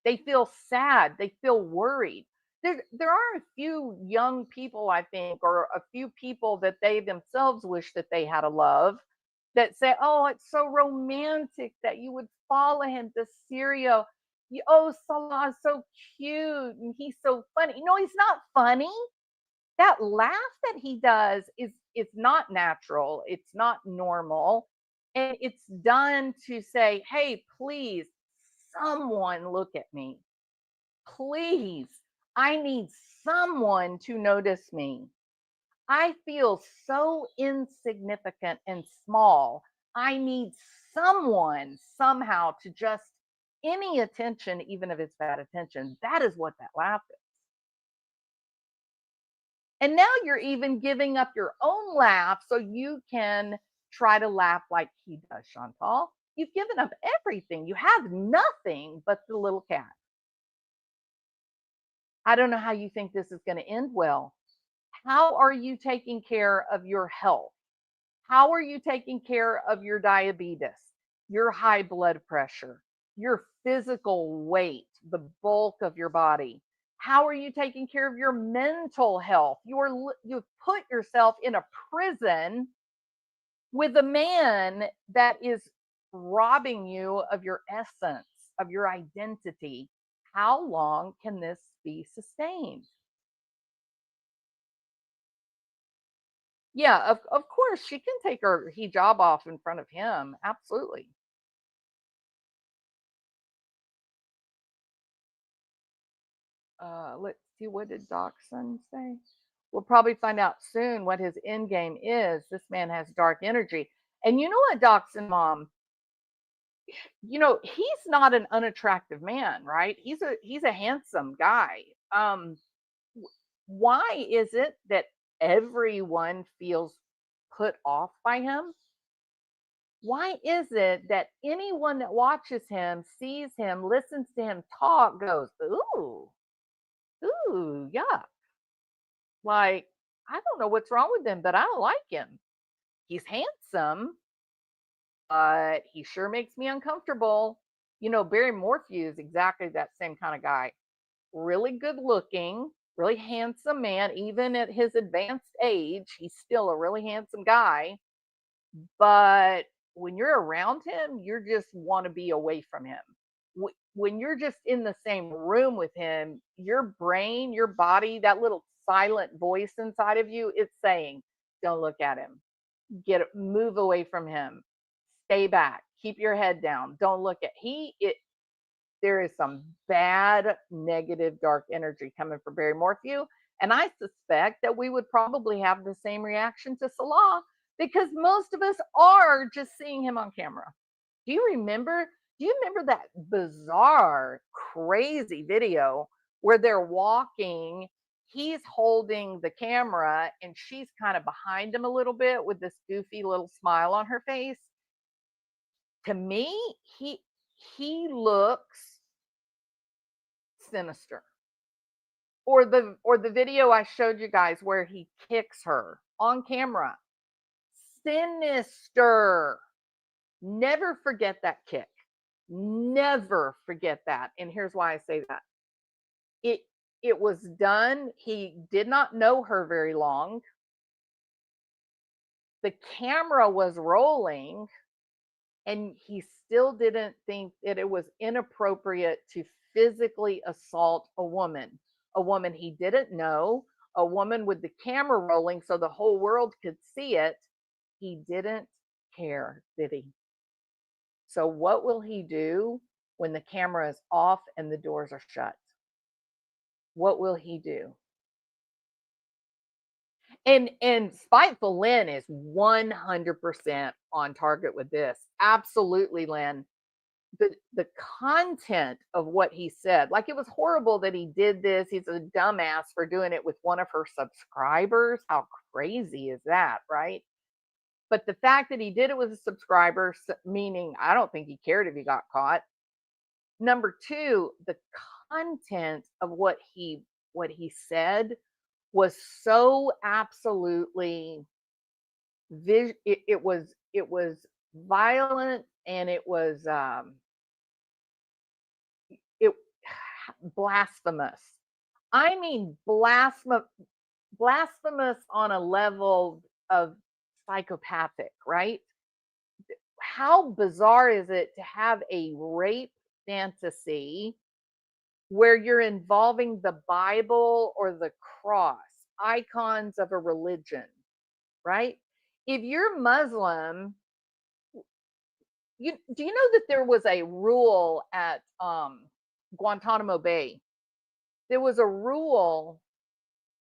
They feel sad. They feel worried. There are a few young people, I think, or a few people that they themselves wish that they had a love that say, oh, it's so romantic that you would follow him to Syria. Oh, Salah's so cute and he's so funny. No, he's not funny. That laugh that he does is it's not natural. It's not normal. And it's done to say, hey, please, someone look at me. Please, I need someone to notice me. I feel so insignificant and small. I need someone somehow to just any attention, even if it's bad attention. That is what that laugh is. And now you're even giving up your own laugh so you can try to laugh like he does, Chantal. You've given up everything. You have nothing but the little cat. I don't know how you think this is going to end well. How are you taking care of your health? How are you taking care of your diabetes, your high blood pressure, your physical weight, the bulk of your body? How are you taking care of your mental health? You've put yourself in a prison with a man that is robbing you of your essence, of your identity. How long can this be sustained? Yeah, of course she can take her hijab off in front of him. Absolutely. Let's see, what did Dachshund say? We'll probably find out soon what his end game is. This man has dark energy. And you know what, Dachshund Mom? He's not an unattractive man, right? He's a handsome guy. Why is it that everyone feels put off by him? Why is it that anyone that watches him, sees him, listens to him talk, goes, ooh, ooh, yuck? Like, I don't know what's wrong with him, but I don't like him. He's handsome, but he sure makes me uncomfortable. Barry Morphew is exactly that same kind of guy. Really good looking, really handsome man. Even at his advanced age, he's still a really handsome guy. But when you're around him, you just want to be away from him. When you're just in the same room with him, your brain, your body, that little silent voice inside of you, it's saying, don't look at him. Move away from him. Stay back. Keep your head down. Don't look at there is some bad, negative, dark energy coming from Barry Morphew. And I suspect that we would probably have the same reaction to Salah because most of us are just seeing him on camera. Do you remember? Do you remember that bizarre, crazy video where they're walking? He's holding the camera and she's kind of behind him a little bit with this goofy little smile on her face. To me, he looks sinister. Or the video I showed you guys where he kicks her on camera. Sinister. Never forget that kick. Never forget that. And here's why I say that. It was done. He did not know her very long. The camera was rolling and he still didn't think that it was inappropriate to physically assault a woman he didn't know, a woman with the camera rolling so the whole world could see it. He didn't care, did he? So what will he do when the camera is off and the doors are shut? What will he do? And Spiteful Lynn is 100% on target with this. Absolutely, Lynn. The content of what he said, like, it was horrible that he did this. He's a dumbass for doing it with one of her subscribers. How crazy is that, right? But the fact that he did it with a subscriber, meaning I don't think he cared if he got caught. Number two, the content of what he said was so absolutely it was violent, and it was it blasphemous. I mean, blasphemous on a level of psychopathic, right? how bizarre is it to have a rape fantasy where you're involving the Bible or the cross, icons of a religion, right? If you're Muslim, do you know that there was a rule at Guantanamo Bay? There was a rule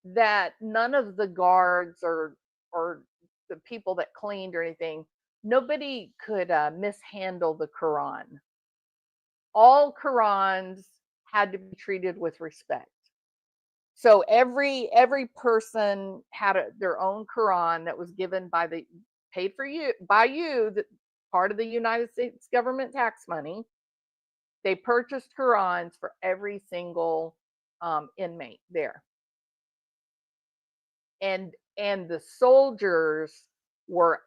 that none of the guards or the people that cleaned or anything, nobody could mishandle the Quran. All Qurans had to be treated with respect. So every person had their own Quran that was given by paid for you by you, that part of the United States government tax money. They purchased Qurans for every single inmate there, and the soldiers were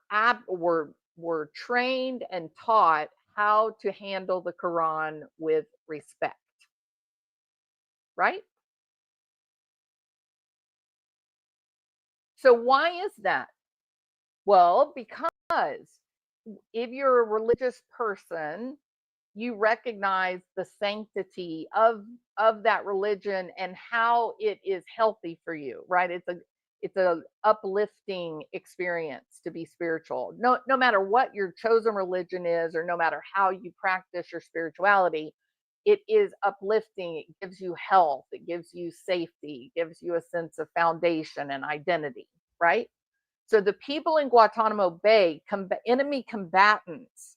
were trained and taught how to handle the Quran with respect, right? So why is that? Well, because if you're a religious person, you recognize the sanctity of that religion and how it is healthy for you, right? It's a uplifting experience to be spiritual. No matter what your chosen religion is, or no matter how you practice your spirituality, it is uplifting. It gives you health, it gives you safety, it gives you a sense of foundation and identity, right? So the people in Guantanamo Bay, enemy combatants,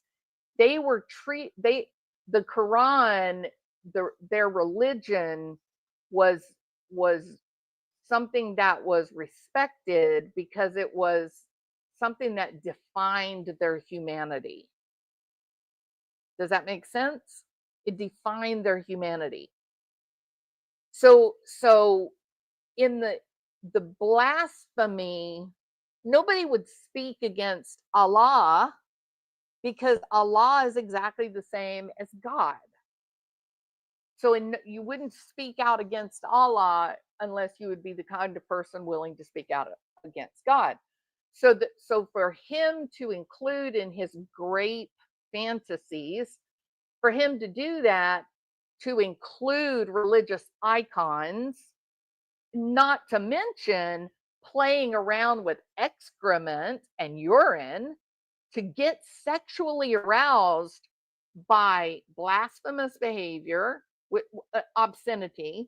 they were the Quran, their religion was something that was respected because it was something that defined their humanity. Does that make sense? It defined their humanity. So in the blasphemy, nobody would speak against Allah, because Allah is exactly the same as God. So you wouldn't speak out against Allah unless you would be the kind of person willing to speak out against God. So for him to include in his great fantasies, for him to do that, to include religious icons, not to mention playing around with excrement and urine, to get sexually aroused by blasphemous behavior, with obscenity,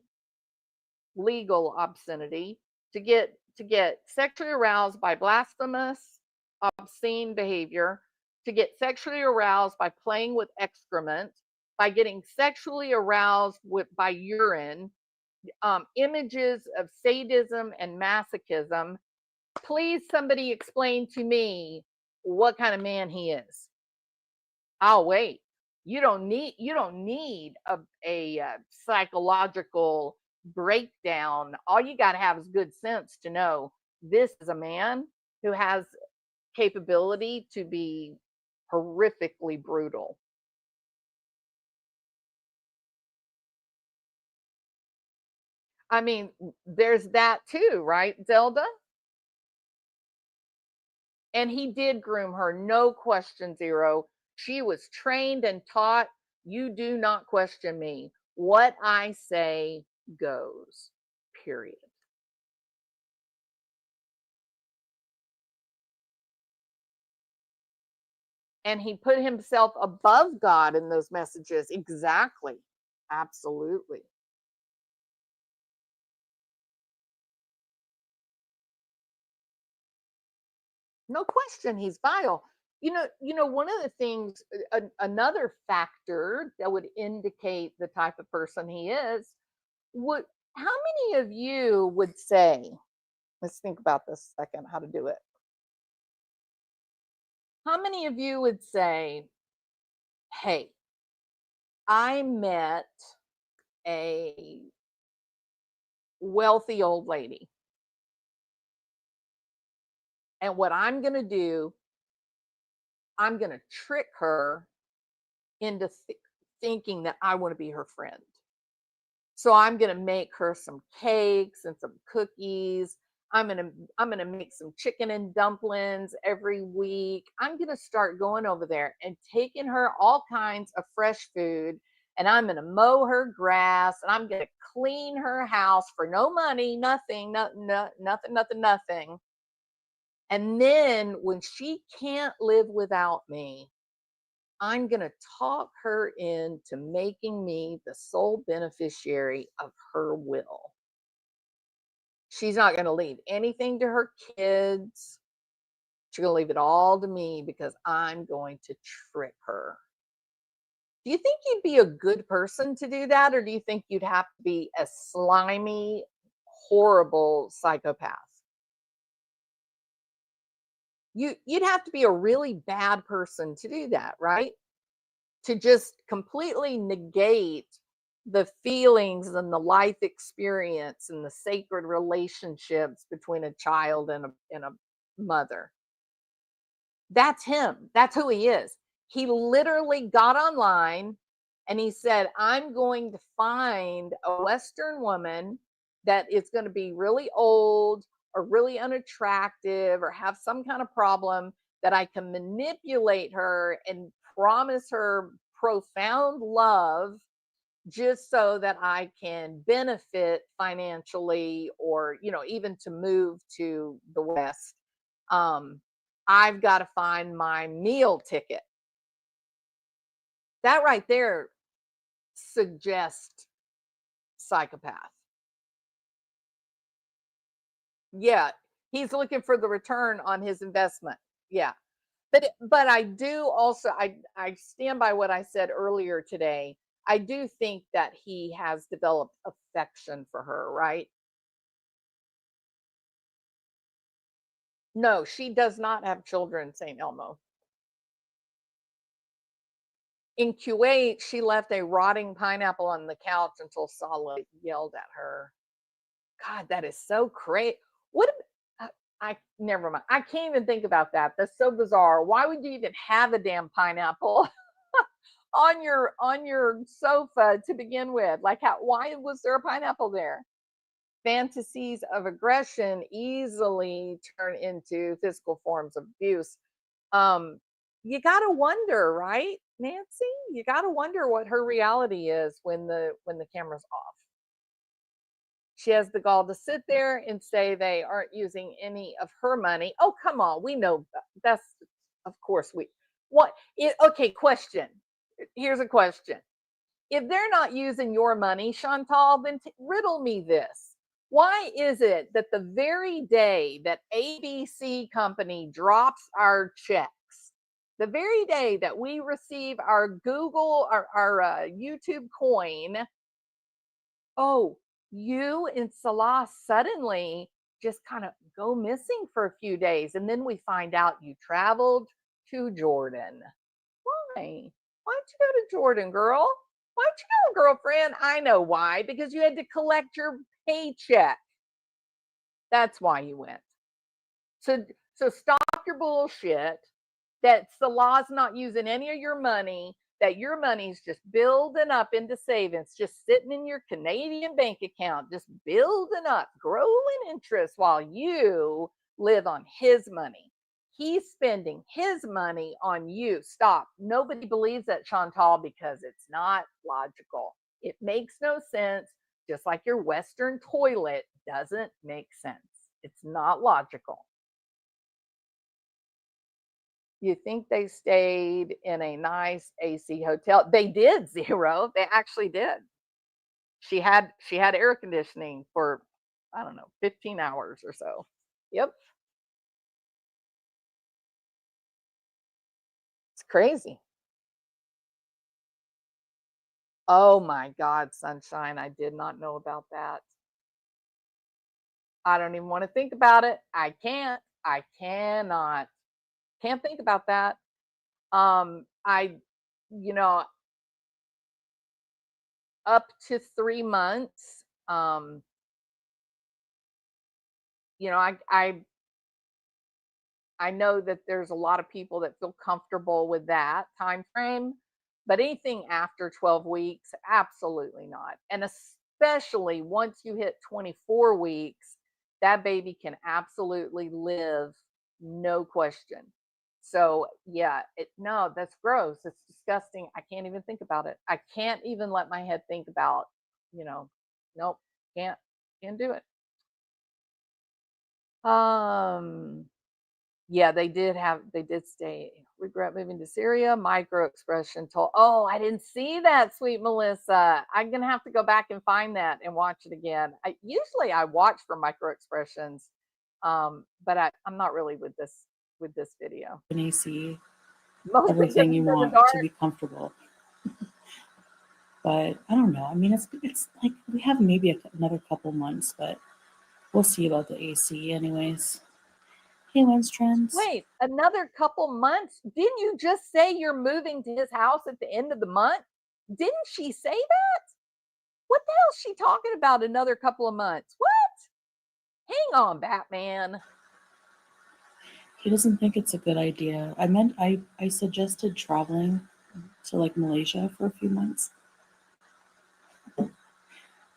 legal obscenity, to get sexually aroused by blasphemous, obscene behavior, to get sexually aroused by playing with excrement, by getting sexually aroused by urine, images of sadism and masochism. Please, somebody explain to me what kind of man he is. I'll wait. You don't need a psychological breakdown. All you got to have is good sense to know this is a man who has capability to be horrifically brutal. I mean, there's that too, right, Zelda? And he did groom her, no question, zero. She was trained and taught, you do not question me. What I say goes, period. And he put himself above God in those messages. Exactly. Absolutely. No question, he's vile. One of the things, another factor that would indicate the type of person he is, would how many of you would say, let's think about this a second, how to do it. How many of you would say, hey, I met a wealthy old lady, and what I'm going to do, I'm going to trick her into thinking that I want to be her friend. So I'm going to make her some cakes and some cookies. I'm gonna make some chicken and dumplings every week. I'm gonna start going over there and taking her all kinds of fresh food, and I'm gonna mow her grass, and I'm gonna clean her house for no money, nothing, nothing. And then when she can't live without me, I'm going to talk her into making me the sole beneficiary of her will. She's not going to leave anything to her kids. She's going to leave it all to me because I'm going to trick her. Do you think you'd be a good person to do that? Or do you think you'd have to be a slimy, horrible psychopath? You'd have to be a really bad person to do that, right? To just completely negate the feelings and the life experience and the sacred relationships between a child and a mother. That's him. That's who he is. He literally got online and he said, I'm going to find a Western woman that is going to be really old or really unattractive or have some kind of problem, that I can manipulate her and promise her profound love just so that I can benefit financially, or, even to move to the West. I've got to find my meal ticket. That right there suggests psychopath. Yeah, he's looking for the return on his investment. Yeah. But I do also, I stand by what I said earlier today. I do think that he has developed affection for her, right? No, she does not have children, St. Elmo. In Kuwait, she left a rotting pineapple on the couch until Salah yelled at her. God, that is so crazy. What? I never mind. I can't even think about that. That's so bizarre. Why would you even have a damn pineapple on your sofa to begin with? Like, why was there a pineapple there? Fantasies of aggression easily turn into physical forms of abuse. Um, you gotta wonder, right, Nancy? You gotta wonder what her reality is when the camera's off. She has the gall to sit there and say they aren't using any of her money. Oh, come on. We know that's, of course, okay, question. Here's a question. If they're not using your money, Chantal, then riddle me this. Why is it that the very day that ABC company drops our checks, the very day that we receive our Google, our YouTube coin, oh, you and Salah suddenly just kind of go missing for a few days. And then we find out you traveled to Jordan. Why? Why'd you go to Jordan, girl? Why'd you go, girlfriend? I know why. Because you had to collect your paycheck. That's why you went. So stop your bullshit that Salah's not using any of your money, that your money's just building up into savings, just sitting in your Canadian bank account, just building up, growing interest while you live on his money. He's spending his money on you. Stop. Nobody believes that, Chantal, because it's not logical. It makes no sense, just like your Western toilet doesn't make sense. It's not logical. You think they stayed in a nice AC hotel? They did, Zero. They actually did. She had air conditioning for, I don't know, 15 hours or so. Yep. It's crazy. Oh my God, Sunshine. I did not know about that. I don't even want to think about it. I can't. I cannot. Can't think about that. I, you know, up to 3 months. You know, I know that there's a lot of people that feel comfortable with that time frame, but anything after 12 weeks, absolutely not. And especially once you hit 24 weeks, that baby can absolutely live, no question. So yeah, no, that's gross. It's disgusting. I can't even think about it. I can't even let my head think about, you know, nope, can't can't do it. Um yeah, they did stay. Regret moving to Syria. Micro expression told, oh, I didn't see that, sweet Melissa. I'm gonna have to go back and find that and watch it again. Usually I watch for micro expressions, but I'm not really with this video. An AC, Mostly because everything it's you in the want dark. to be comfortable. But I don't know. I mean, it's like we have maybe another couple months, but we'll see about the AC anyways. Hey, Lens Trends. Wait, another couple months? Didn't you just say you're moving to his house at the end of the month? Didn't she say that? What the hell is she talking about? Another couple of months? What? Hang on, Batman. He doesn't think it's a good idea. I suggested traveling to like Malaysia for a few months.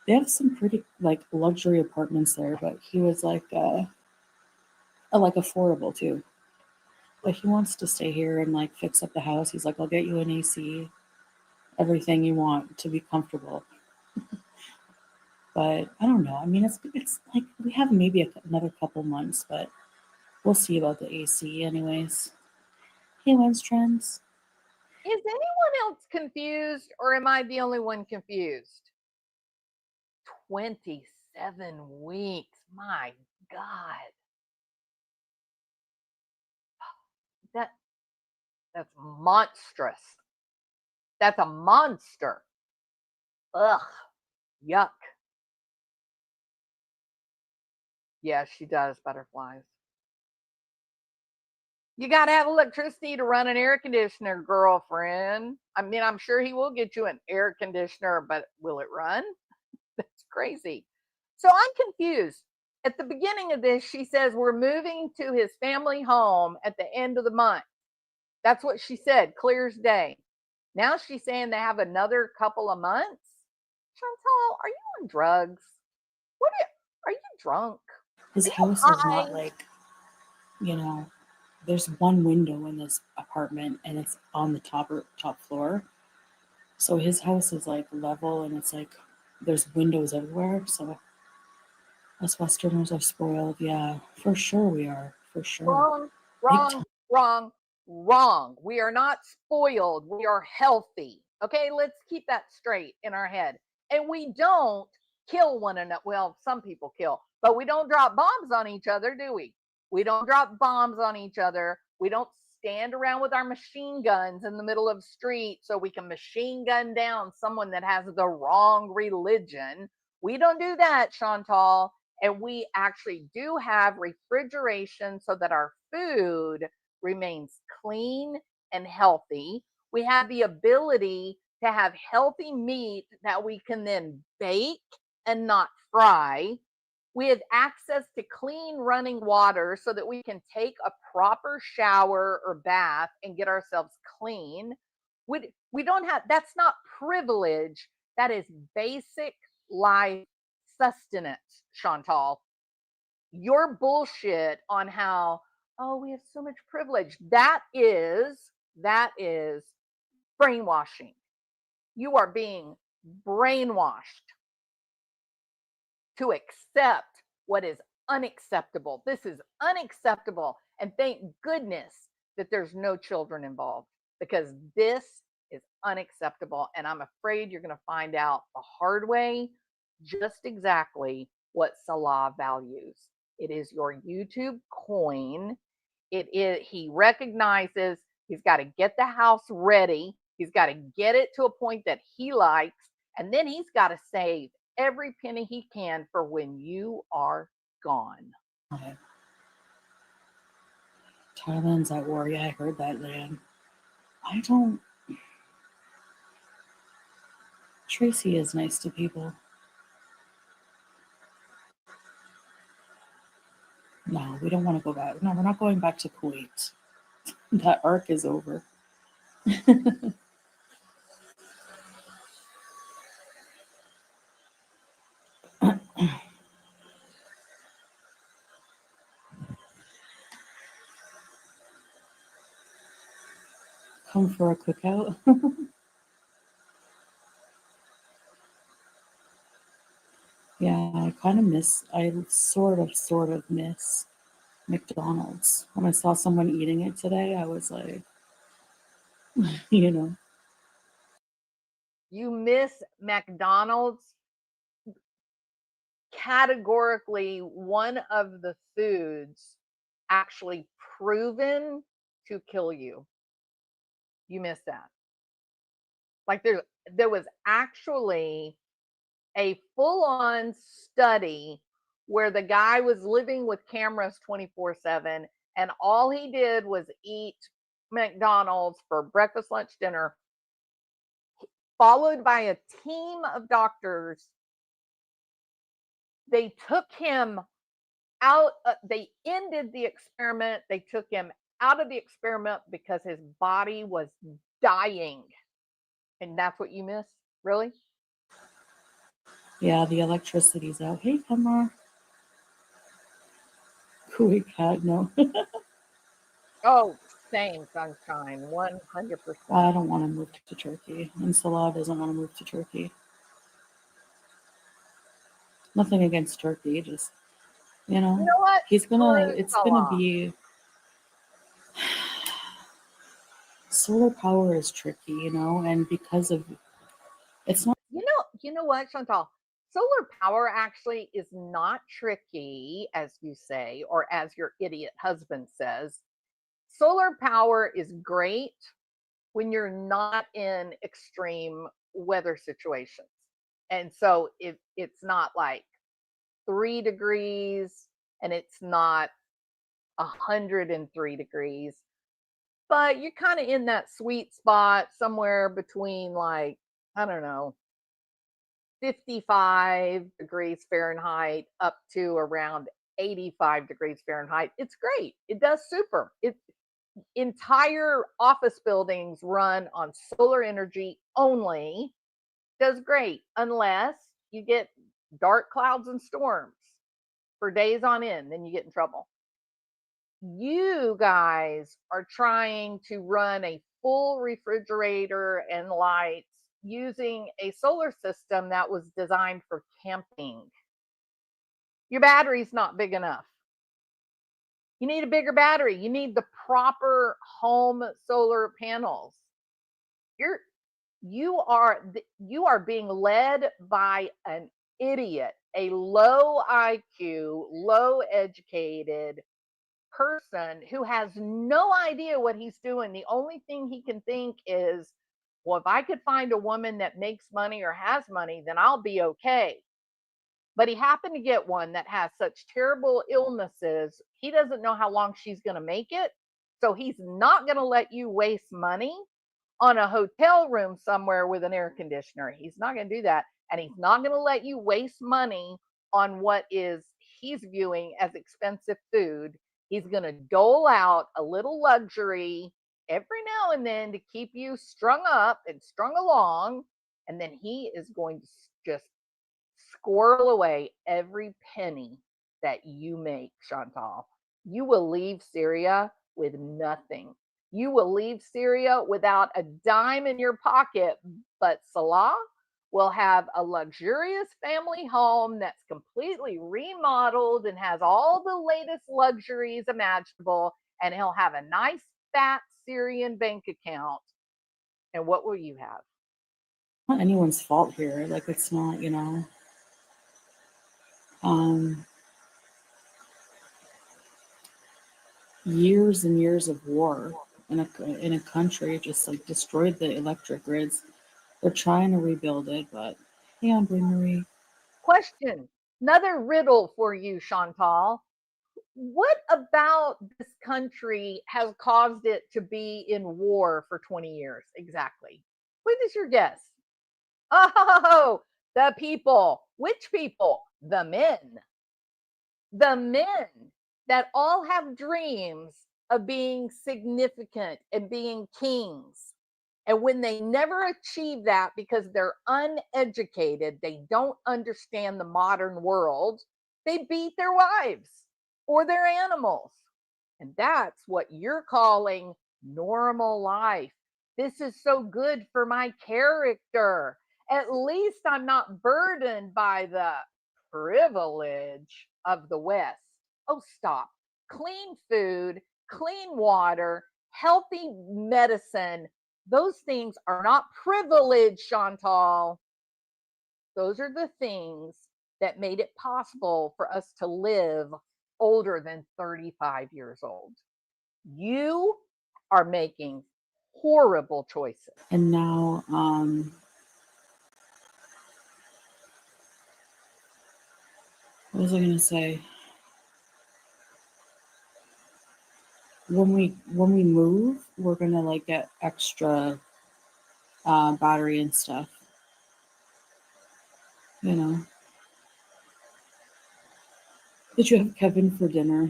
They have some pretty like luxury apartments there, but he was like affordable too. But he wants to stay here and like fix up the house. He's like, I'll get you an AC, everything you want to be comfortable. But I don't know. I mean, it's like we have maybe another couple months, but we'll see about the AC anyways. Hey, Lens Trends. Is anyone else confused, or am I the only one confused? 27 weeks. My God. That's monstrous. That's a monster. Ugh. Yuck. Yeah, she does butterflies. You got to have electricity to run an air conditioner, girlfriend. I mean, I'm sure he will get you an air conditioner, but will it run? That's crazy. So I'm confused. At the beginning of this, she says we're moving to his family home at the end of the month. That's what she said, clear as day. Now she's saying they have another couple of months. Chantal, are you on drugs? Are you drunk? His Are you house is high? not like, you know, there's one window in this apartment and it's on the top floor. So his house is like level and it's like there's windows everywhere. So us Westerners are spoiled. Yeah, for sure we are. For sure. Wrong, wrong, wrong, wrong. We are not spoiled. We are healthy. Okay, let's keep that straight in our head. And we don't kill one another. Well, some people kill, but we don't drop bombs on each other, do we? We don't drop bombs on each other. We don't stand around with our machine guns in the middle of the street so we can machine gun down someone that has the wrong religion. We don't do that, Chantal. And we actually do have refrigeration so that our food remains clean and healthy. We have the ability to have healthy meat that we can then bake and not fry. We have access to clean running water so that we can take a proper shower or bath and get ourselves clean. We don't have, that's not privilege, that is basic life sustenance, Chantal. Your bullshit on how, oh, we have so much privilege. That is brainwashing. You are being brainwashed to accept what is unacceptable. This is unacceptable. And thank goodness that there's no children involved, because this is unacceptable. And I'm afraid you're going to find out the hard way just exactly what Salah values. It is your YouTube coin. He recognizes he's got to get the house ready. He's got to get it to a point that he likes. And then he's got to save every penny he can for when you are gone. Okay. Thailand's at war. Yeah, I heard that, Lan. I don't. Tracy is nice to people. No, we don't want to go back. No, we're not going back to Kuwait. That arc is over. come for a cookout. Yeah, I sort of miss McDonald's. When I saw someone eating it today, I was like, you know, You miss McDonald's? Categorically one of the foods actually proven to kill you. You miss that. Like there was actually a full-on study where the guy was living with cameras 24/7 and all he did was eat McDonald's for breakfast, lunch, dinner, followed by a team of doctors. They took him out, they ended the experiment. They took him out of the experiment because his body was dying. And that's what you miss? Really? yeah, the electricity's out. Hey, Emma. Cool cat, no. Oh, same, sunshine, 100%. I don't want to move to Turkey. And Salah doesn't want to move to Turkey. Nothing against Turkey, just, You know what? it's gonna Salah. be, solar power is tricky, and because of, it's not, You know what, Chantal? Solar power actually is not tricky, as you say, or as your idiot husband says. Solar power is great when you're not in extreme weather situations. And so it's not like 3 degrees and it's not 103 degrees, but you're kind of in that sweet spot somewhere between, like, I don't know, 55 degrees Fahrenheit up to around 85 degrees Fahrenheit. It's great. It does super. Entire office buildings run on solar energy only. Does great unless you get dark clouds and storms for days on end, then you get in trouble. You guys are trying to run a full refrigerator and lights using a solar system that was designed for camping. Your battery's not big enough. You need a bigger battery. You need the proper home solar panels. You're you are being led by an idiot, a low IQ, low educated person who has no idea what he's doing. The only thing he can think is, well, if I could find a woman that makes money or has money, then I'll be okay. But he happened to get one that has such terrible illnesses, he doesn't know how long she's going to make it. So he's not going to let you waste money on a hotel room somewhere with an air conditioner. He's not going to do that. And he's not going to let you waste money on what is he's viewing as expensive food. He's going to dole out a little luxury every now and then to keep you strung up and strung along. And then he is going to just squirrel away every penny that you make, Chantal. You will leave Syria with nothing. You will leave Syria without a dime in your pocket, but Salah will have a luxurious family home that's completely remodeled and has all the latest luxuries imaginable, and he'll have a nice fat Syrian bank account. And what will you have? not anyone's fault here. Like, it's not, um, years and years of war in a country just like destroyed the electric grids. They're trying to rebuild it, but hey, Aunt Marie. Question. Another riddle for you, Chantal. What about this country has caused it to be in war for 20 years? Exactly. What is your guess? Oh, the people. Which people? The men. The men that all have dreams of being significant and being kings. And when they never achieve that because they're uneducated, they don't understand the modern world, they beat their wives or their animals. And that's what you're calling normal life. This is so good for my character. At least I'm not burdened by the privilege of the West. Oh, stop. Clean food, clean water, healthy medicine. Those things are not privilege, Chantal. Those are the things that made it possible for us to live older than 35 years old. You are making horrible choices. And now, what was I gonna say? When we move, we're gonna like get extra battery and stuff. You know. Did you have Kevin for dinner?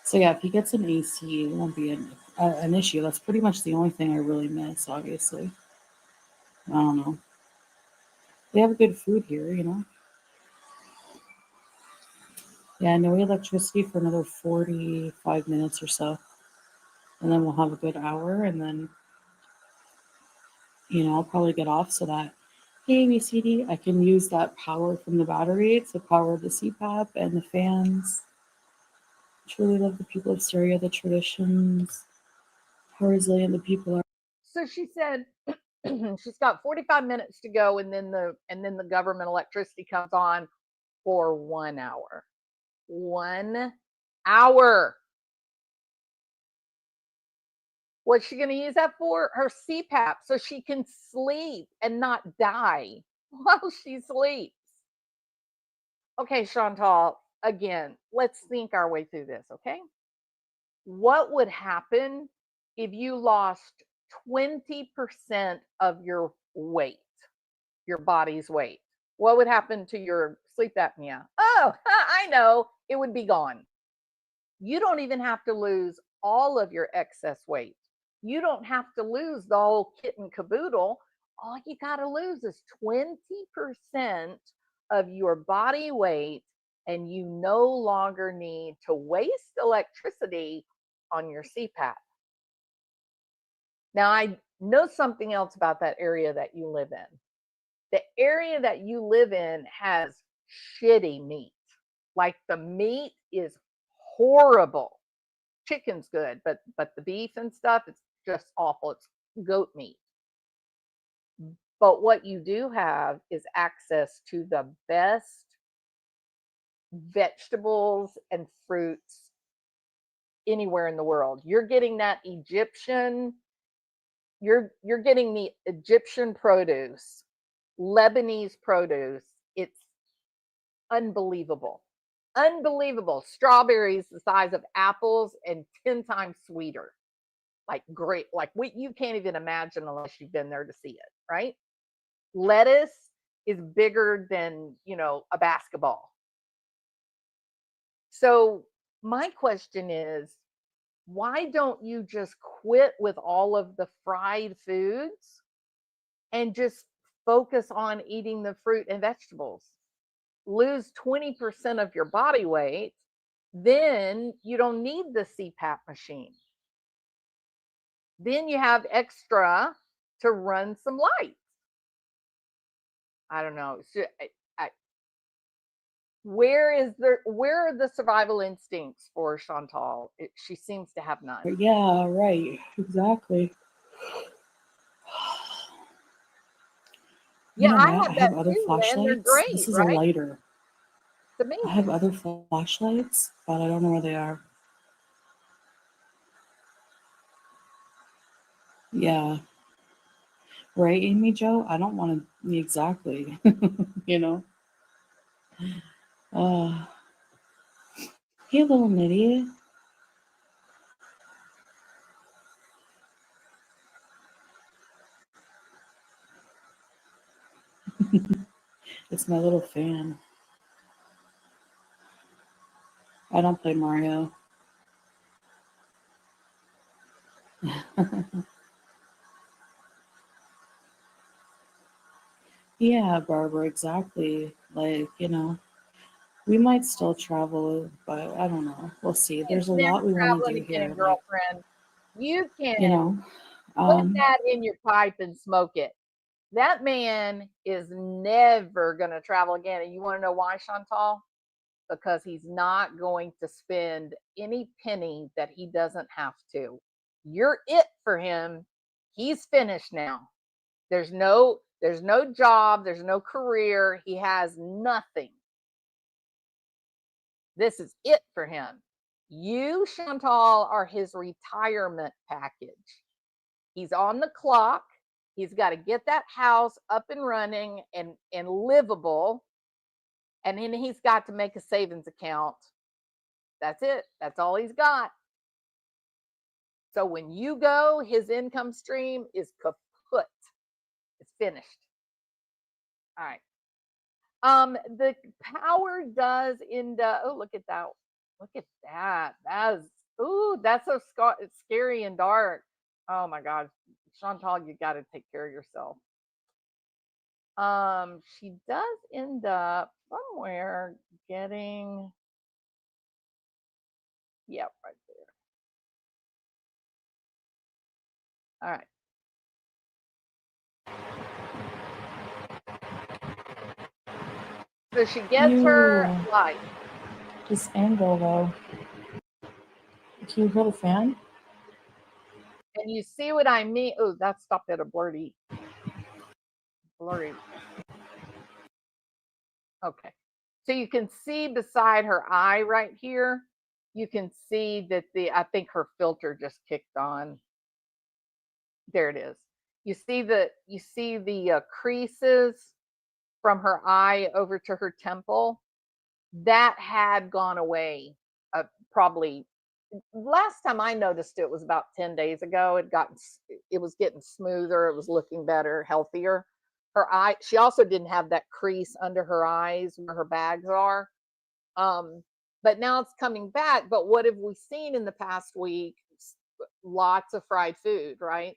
So yeah, if he gets an AC, it won't be an issue. That's pretty much the only thing I really miss. Obviously, I don't know. They have good food here, you know. Yeah, no electricity for another 45 minutes or so. And then we'll have a good hour. And then, I'll probably get off so that, hey, ABCD, I can use that power from the battery to power the CPAP and the fans. Truly love the people of Syria, the traditions, how resilient the people are. So she said she's got 45 minutes to go, and then the government electricity comes on for 1 hour. 1 hour. What's she going to use that for? Her CPAP, so she can sleep and not die while she sleeps. Okay, Chantal, again, let's think our way through this, okay? What would happen if you lost 20% of your weight, your body's weight? What would happen to your sleep apnea? Oh, I know, it would be gone. You don't even have to lose all of your excess weight. You don't have to lose the whole kit and caboodle. All you got to lose is 20% of your body weight, and you no longer need to waste electricity on your CPAP. Now, I know something else about that area that you live in. The area that you live in has shitty meat. Like the meat is horrible. Chicken's good, but the beef and stuff, it's just awful. It's goat meat. But what you do have is access to the best vegetables and fruits anywhere in the world. You're getting that Egyptian, you're getting the Egyptian produce, Lebanese produce. It's unbelievable. Unbelievable. Strawberries the size of apples and 10 times sweeter. Like great, like you can't even imagine unless you've been there to see it, right? Lettuce is bigger than, a basketball. So my question is, why don't you just quit with all of the fried foods and just focus on eating the fruit and vegetables? Lose 20% of your body weight, then you don't need the CPAP machine. Then you have extra to run some lights. I don't know. So, where are the survival instincts for Chantal? She seems to have none. Yeah, right. Exactly. Yeah, I I have that have other too, man. They're flashlights. great, This is a right? lighter. It's I have amazing. other flashlights, but I don't know where they are. Yeah. Right, Amy Joe? I don't want to exactly, you know. Uh, hey, little nitty. It's my little fan. I don't play Mario. Yeah, Barbara, exactly. Like, we might still travel, but I don't know. We'll see. It's There's a never lot we want to traveling do again, here. Like, girlfriend. You you can know, Put Um, that in your pipe and smoke it. That man is never going to travel again. And you want to know why, Chantal? Because he's not going to spend any penny that he doesn't have to. You're it for him. He's finished now. There's no job, there's no career. He has nothing. This is it for him. You, Chantal, are his retirement package. He's on the clock. He's got to get that house up and running and livable. And then he's got to make a savings account. That's it. That's all he's got. So when you go, his income stream is kaput. It's finished. All right. The power does end up. Oh, look at that. Look at that. That's so it's scary and dark. Oh my God. Chantal, you got to take care of yourself. She does end up somewhere getting, yep, right there. All right. So she gets her life. This angle though. Can you hear the fan? And you see what I mean? Oh, that stopped at a blurry. Okay. So you can see beside her eye right here, you can see that I think her filter just kicked on. There it is. You see the creases from her eye over to her temple. That had gone away probably last time I noticed it was about 10 days ago. It was getting smoother, it was looking better, healthier. Her eye, she also didn't have that crease under her eyes where her bags are. But now it's coming back. But what have we seen in the past week? Lots of fried food, right?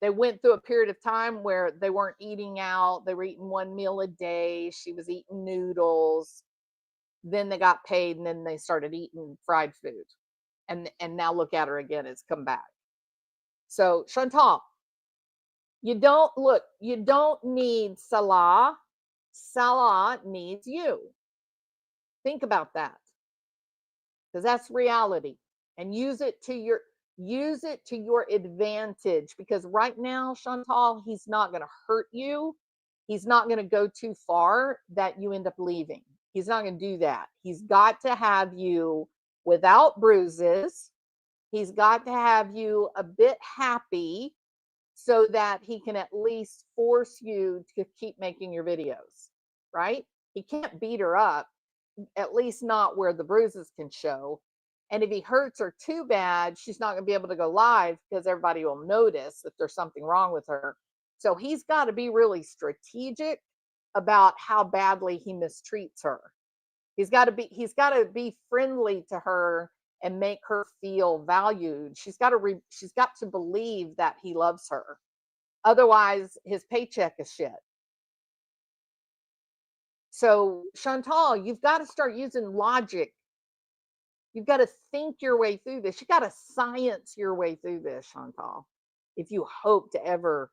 They went through a period of time where they weren't eating out. They were eating one meal a day. She was eating noodles. Then they got paid and then they started eating fried food. And now look at her again, it's come back. So Chantal, you don't need Salah. Salah needs you. Think about that. Because that's reality. And use it to your advantage. Because right now, Chantal, he's not going to hurt you. He's not going to go too far that you end up leaving. He's not going to do that. He's got to have you without bruises. He's got to have you a bit happy so that he can at least force you to keep making your videos, right? He can't beat her up, at least not where the bruises can show. And if he hurts her too bad, she's not going to be able to go live because everybody will notice if there's something wrong with her. So he's got to be really strategic about how badly he mistreats her. He's got to be friendly to her and make her feel valued. She's got to believe that he loves her. Otherwise, his paycheck is shit. So, Chantal, you've got to start using logic. You've got to think your way through this. You got to science your way through this, Chantal, if you hope to ever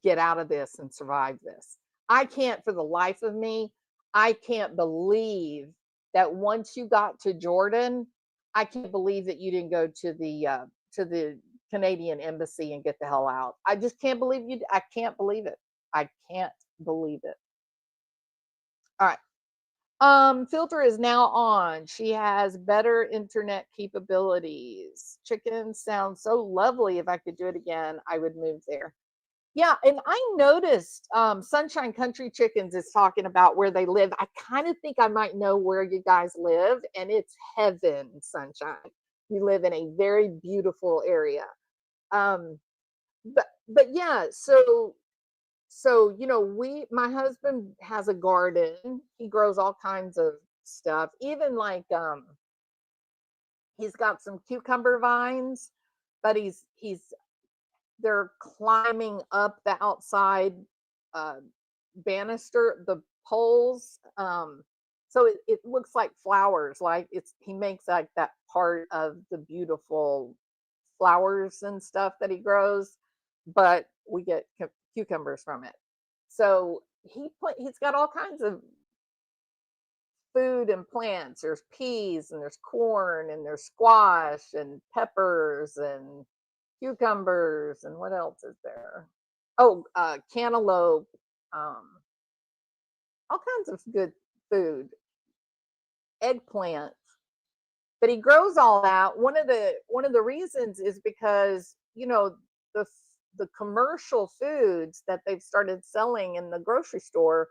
get out of this and survive this. I can't, for the life of me, I can't believe that once you got to Jordan, I can't believe that you didn't go to the Canadian embassy and get the hell out. I just can't believe you. I can't believe it. I can't believe it. All right. Filter is now on. She has better internet capabilities. Chicken sounds so lovely. If I could do it again, I would move there. Yeah, and I noticed Sunshine Country Chickens is talking about where they live. I kind of think I might know where you guys live, and it's heaven, Sunshine. You live in a very beautiful area. But yeah, so my husband has a garden. He grows all kinds of stuff. Even like he's got some cucumber vines, but they're climbing up the outside banister, the poles. So it looks like flowers. Like he makes like that part of the beautiful flowers and stuff that he grows, but we get cucumbers from it. So he's got all kinds of food and plants. There's peas and there's corn and there's squash and peppers and cucumbers and what else is there? Oh, cantaloupe, um, all kinds of good food, eggplant. But he grows all that. One of the reasons is because the the commercial foods that they've started selling in the grocery store,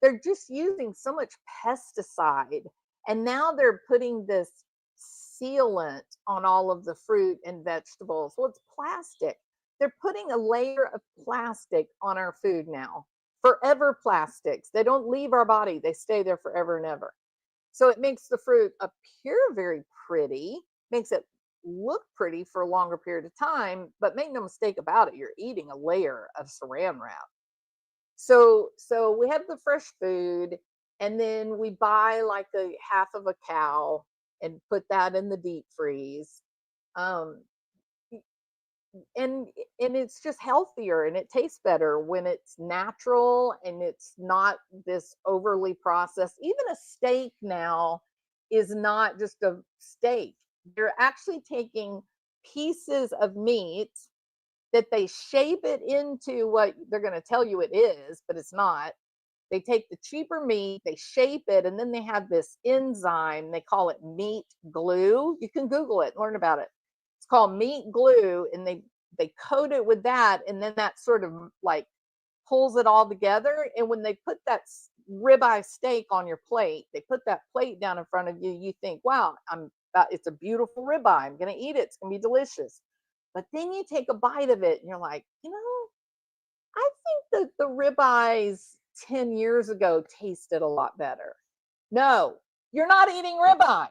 they're just using so much pesticide, and now they're putting this sealant on all of the fruit and vegetables. Well, it's plastic. They're putting a layer of plastic on our food now. Forever plastics. They don't leave our body. They stay there forever and ever. So it makes the fruit appear very pretty, makes it look pretty for a longer period of time, but make no mistake about it, you're eating a layer of saran wrap. So we have the fresh food, and then we buy like a half of a cow and put that in the deep freeze. Um, and it's just healthier and it tastes better when it's natural and it's not this overly processed. Even a steak now is not just a steak. They're actually taking pieces of meat that they shape it into what they're going to tell you it is, but it's not. They take the cheaper meat, they shape it, and then they have this enzyme. They call it meat glue. You can Google it, learn about it. It's called meat glue, and they coat it with that, and then that sort of like pulls it all together. And when they put that ribeye steak on your plate, they put that plate down in front of you. You think, "Wow, it's a beautiful ribeye. I'm going to eat it. It's going to be delicious." But then you take a bite of it, and you're like, I think that the ribeyes 10 years ago tasted a lot better. No, you're not eating ribeye.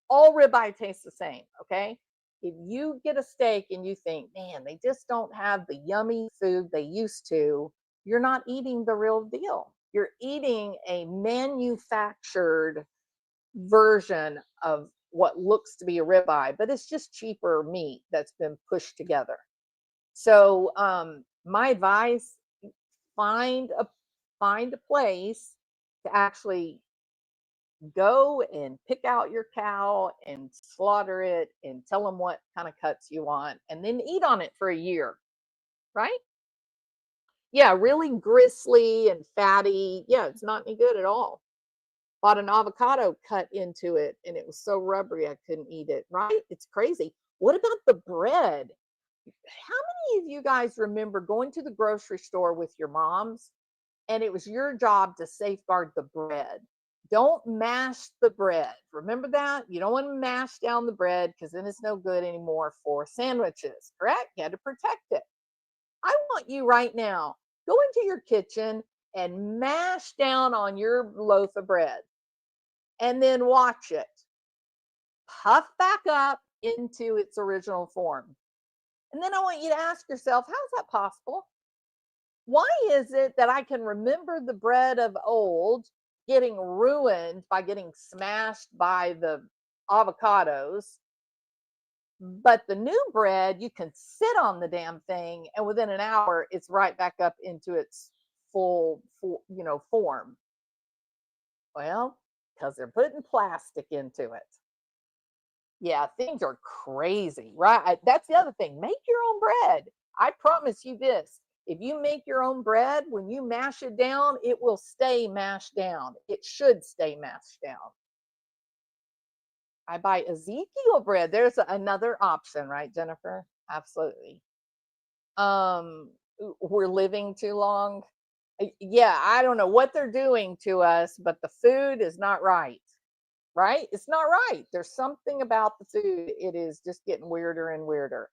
All ribeye tastes the same, okay? If you get a steak and you think, man, they just don't have the yummy food they used to, you're not eating the real deal. You're eating a manufactured version of what looks to be a ribeye, but it's just cheaper meat that's been pushed together. So, my advice: find a find a place to actually go and pick out your cow and slaughter it and tell them what kind of cuts you want and then eat on it for a year, right? Yeah, really gristly and fatty. Yeah, it's not any good at all. Bought an avocado cut into it and it was so rubbery I couldn't eat it, right? It's crazy. What about the bread? How many of you guys remember going to the grocery store with your moms and it was your job to safeguard the bread? Don't mash the bread. Remember that? You don't want to mash down the bread because then it's no good anymore for sandwiches, correct? You had to protect it. I want you right now, go into your kitchen and mash down on your loaf of bread and then watch it puff back up into its original form. And then I want you to ask yourself, how is that possible? Why is it that I can remember the bread of old getting ruined by getting smashed by the avocados, but the new bread, you can sit on the damn thing and within an hour, it's right back up into its full form? Well, because they're putting plastic into it. Yeah, things are crazy, right? That's the other thing. Make your own bread. I promise you this. If you make your own bread, when you mash it down, it will stay mashed down. It should stay mashed down. I buy Ezekiel bread. There's another option, right, Jennifer? Absolutely. Um, we're living too long. Yeah, I don't know what they're doing to us, but the food is not right. Right? It's not right. There's something about the food. It is just getting weirder and weirder.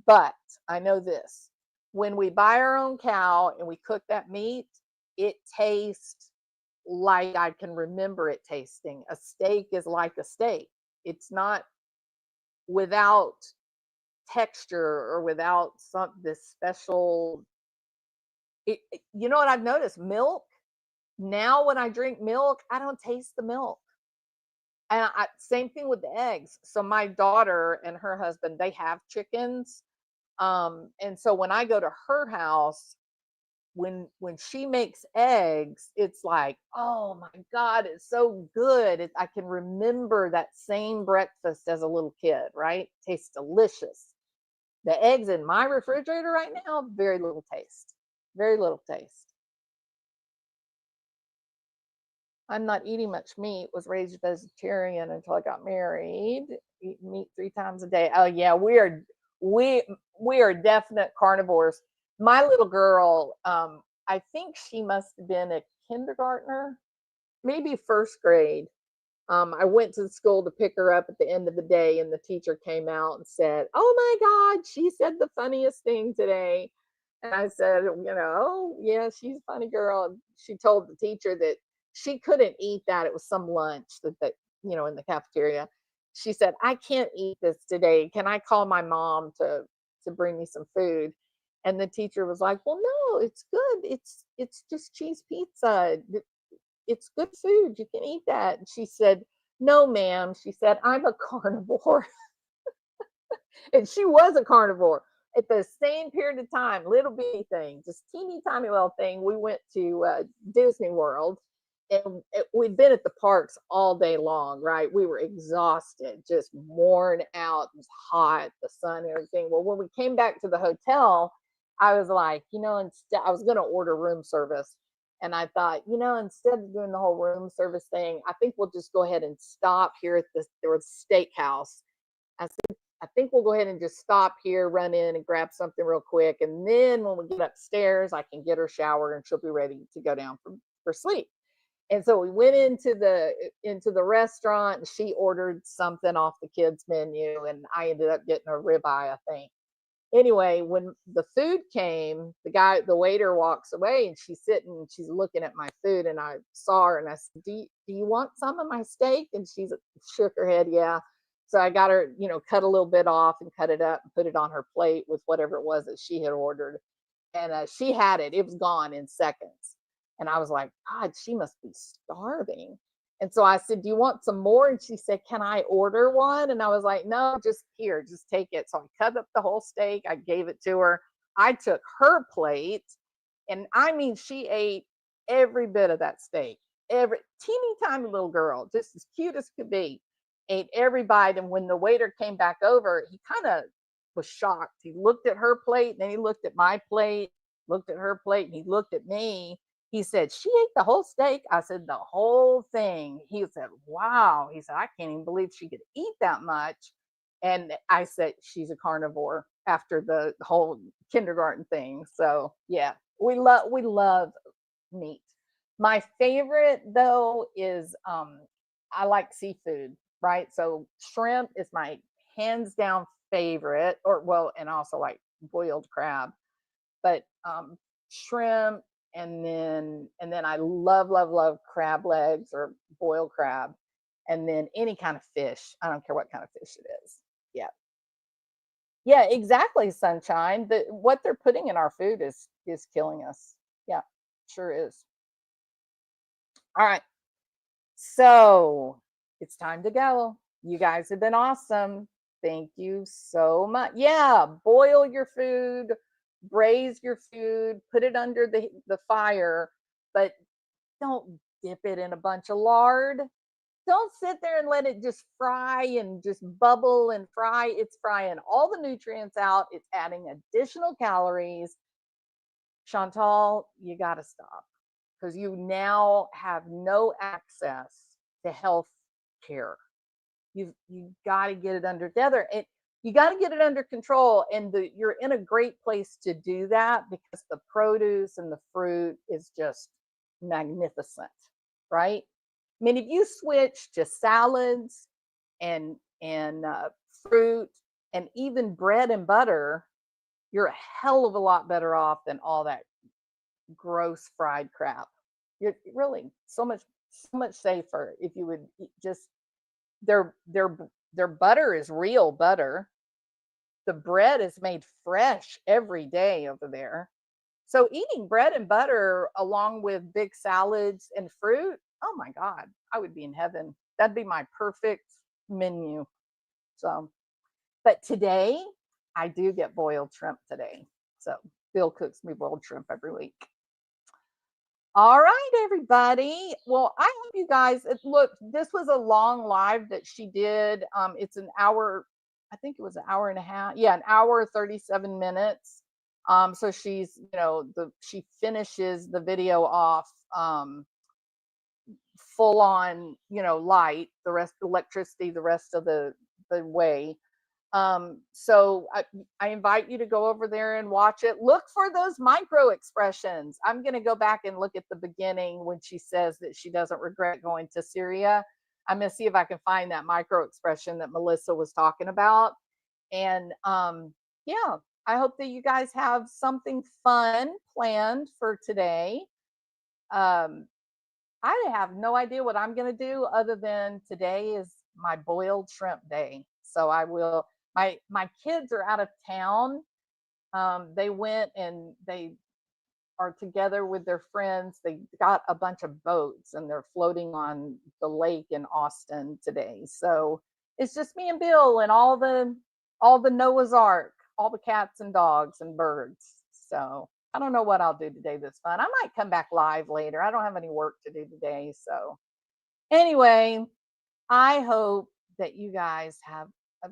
But I know this: when we buy our own cow and we cook that meat, it tastes like I can remember it tasting. A steak is like a steak. It's not without texture or without this special. You know what I've noticed? Milk. Now, when I drink milk, I don't taste the milk. And same thing with the eggs. So my daughter and her husband, they have chickens. And so when I go to her house, when she makes eggs, it's like, oh my God, it's so good. I can remember that same breakfast as a little kid, right? Tastes delicious. The eggs in my refrigerator right now, very little taste. Very little taste. I'm not eating much meat, was raised vegetarian until I got married. Eat meat 3 times a day. Oh yeah, we we are definite carnivores. My little girl, I think she must have been a kindergartner, maybe first grade. I went to the school to pick her up at the end of the day, and the teacher came out and said, "Oh my God, she said the funniest thing today." And I said, "Oh, yeah, she's a funny girl." And she told the teacher that she couldn't eat that. It was some lunch that in the cafeteria. She said, "I can't eat this today. Can I call my mom to bring me some food?" And the teacher was like, "Well, no, it's good. It's just cheese pizza. It's good food. You can eat that." And she said, "No, ma'am." She said, "I'm a carnivore." And she was a carnivore. At the same period of time, little bitty thing, just teeny tiny little thing. We went to Disney World, and we'd been at the parks all day long, right? We were exhausted, just worn out. It was hot, the sun, and everything. Well, when we came back to the hotel, I was like, instead, I was going to order room service. And I thought, instead of doing the whole room service thing, I think we'll just go ahead and stop here at there was steakhouse. I said, I think we'll go ahead and just stop here, run in and grab something real quick. And then when we get upstairs, I can get her shower and she'll be ready to go down for sleep. And so we went into the restaurant, and she ordered something off the kids menu, and I ended up getting a ribeye, I think. Anyway, when the food came, the waiter walks away, and she's sitting, she's looking at my food, and I saw her and I said, do you want some of my steak? And she shook her head, yeah. So I got her, cut a little bit off and cut it up and put it on her plate with whatever it was that she had ordered. And she had it. It was gone in seconds. And I was like, God, she must be starving. And so I said, do you want some more? And she said, can I order one? And I was like, no, just here, just take it. So I cut up the whole steak. I gave it to her. I took her plate. And I mean, she ate every bit of that steak. Every teeny tiny little girl, just as cute as could be, ate every bite. And when the waiter came back over, he kind of was shocked. He looked at her plate, and then he looked at my plate, looked at her plate, and he looked at me. He said, she ate the whole steak? I said, the whole thing. He said, wow. He said, I can't even believe she could eat that much. And I said, she's a carnivore after the whole kindergarten thing. So yeah, we love meat. My favorite though is I like seafood, right? So shrimp is my hands down favorite, and also like boiled crab, but shrimp, and then I love crab legs or boiled crab, and then any kind of fish. I don't care what kind of fish it is. Yeah. Yeah, exactly, sunshine. What they're putting in our food is killing us. Yeah, sure is. All right. So it's time to go. You guys have been awesome. Thank you so much. Yeah, boil your food, braise your food, put it under the fire, but don't dip it in a bunch of lard. Don't sit there and let it just fry and just bubble and fry. It's frying all the nutrients out. It's adding additional calories. Chantal, you got to stop, because you now have no access to health care. You got to get it under together. You got to get it under control, and you're in a great place to do that because the produce and the fruit is just magnificent, right? I mean, if you switch to salads and fruit and even bread and butter, you're a hell of a lot better off than all that gross fried crap. You're really so much safer if you would just their butter is real butter. The bread is made fresh every day over there. So eating bread and butter along with big salads and fruit, oh my God, I would be in heaven. That'd be my perfect menu. So, but today I do get boiled shrimp today. So Bill cooks me boiled shrimp every week. All right, everybody. Well, I hope you guys, look, this was a long live that she did. It's an hour, I think it was an hour and a half. Yeah, an hour, 37 minutes. So she's, she finishes the video off full on, light, the rest electricity, the rest of the way. So I invite you to go over there and watch it. Look for those micro expressions. I'm going to go back and look at the beginning when she says that she doesn't regret going to Syria. I'm going to see if I can find that micro expression that Melissa was talking about. And yeah, I hope that you guys have something fun planned for today. I have no idea what I'm going to do other than today is my boiled shrimp day. So I will, my kids are out of town. They went and they are together with their friends. They got a bunch of boats and they're floating on the lake in Austin today. So it's just me and Bill and all the Noah's Ark, all the cats and dogs and birds. So I don't know what I'll do today that's fun. I might come back live later. I don't have any work to do today. So anyway, I hope that you guys have a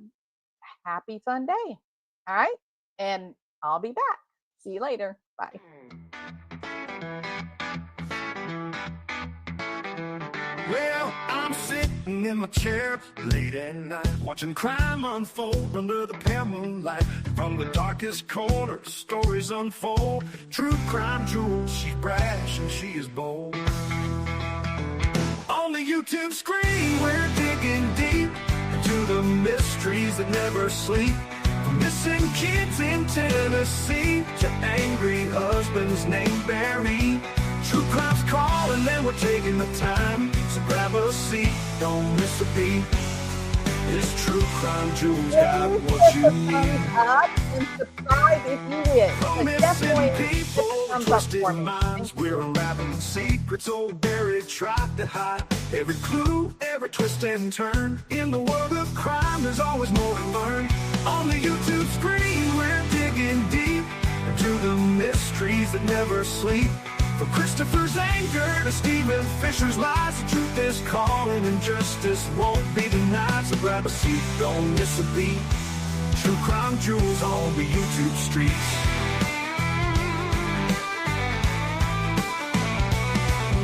happy, fun day. All right. And I'll be back. See you later. Bye. Well, I'm sitting in my chair late at night, watching crime unfold under the pale moonlight. From the darkest corner, stories unfold. True crime jewels, she's brash and she is bold. On the YouTube screen, we're digging deep into the mysteries that never sleep. From missing kids in Tennessee to angry husbands named Barry. True crime's calling and we're taking the time. So grab a seat, don't miss a beat. It's True Crime Jewels got what you need. And subscribe if you wish. From missing people, twisted minds, we're unraveling secrets old buried, tried to hide. Every clue, every twist and turn. In the world of crime, there's always more to learn. On the YouTube screen, we're digging deep into the mysteries that never sleep. From Christopher's anger to Stephen Fisher's lies, the truth is calling and justice won't be denied. So grab a seat, don't miss a beat. True Crime Jewels on the YouTube streets.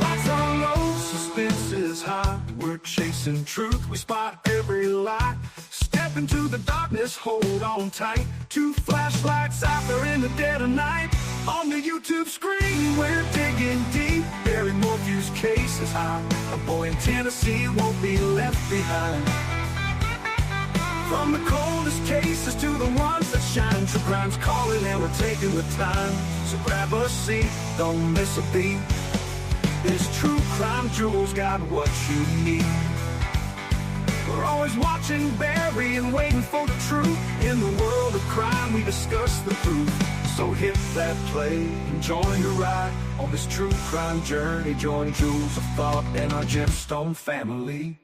Lights are low, suspense is high. We're chasing truth, we spot every lie. Step into the darkness, hold on tight. Two flashlights out there in the dead of night. On the YouTube screen, we're digging deep. Barry Morphew's case is high. A boy in Tennessee won't be left behind. From the coldest cases to the ones that shine, True Crime's calling and we're taking the time. So grab a seat, don't miss a beat. This True Crime Jewels got what you need. We're always watching Barry and waiting for the truth. In the world of crime, we discuss the proof. So hit that play and join the ride on this true crime journey. Join Jewels of Thought and our gemstone family.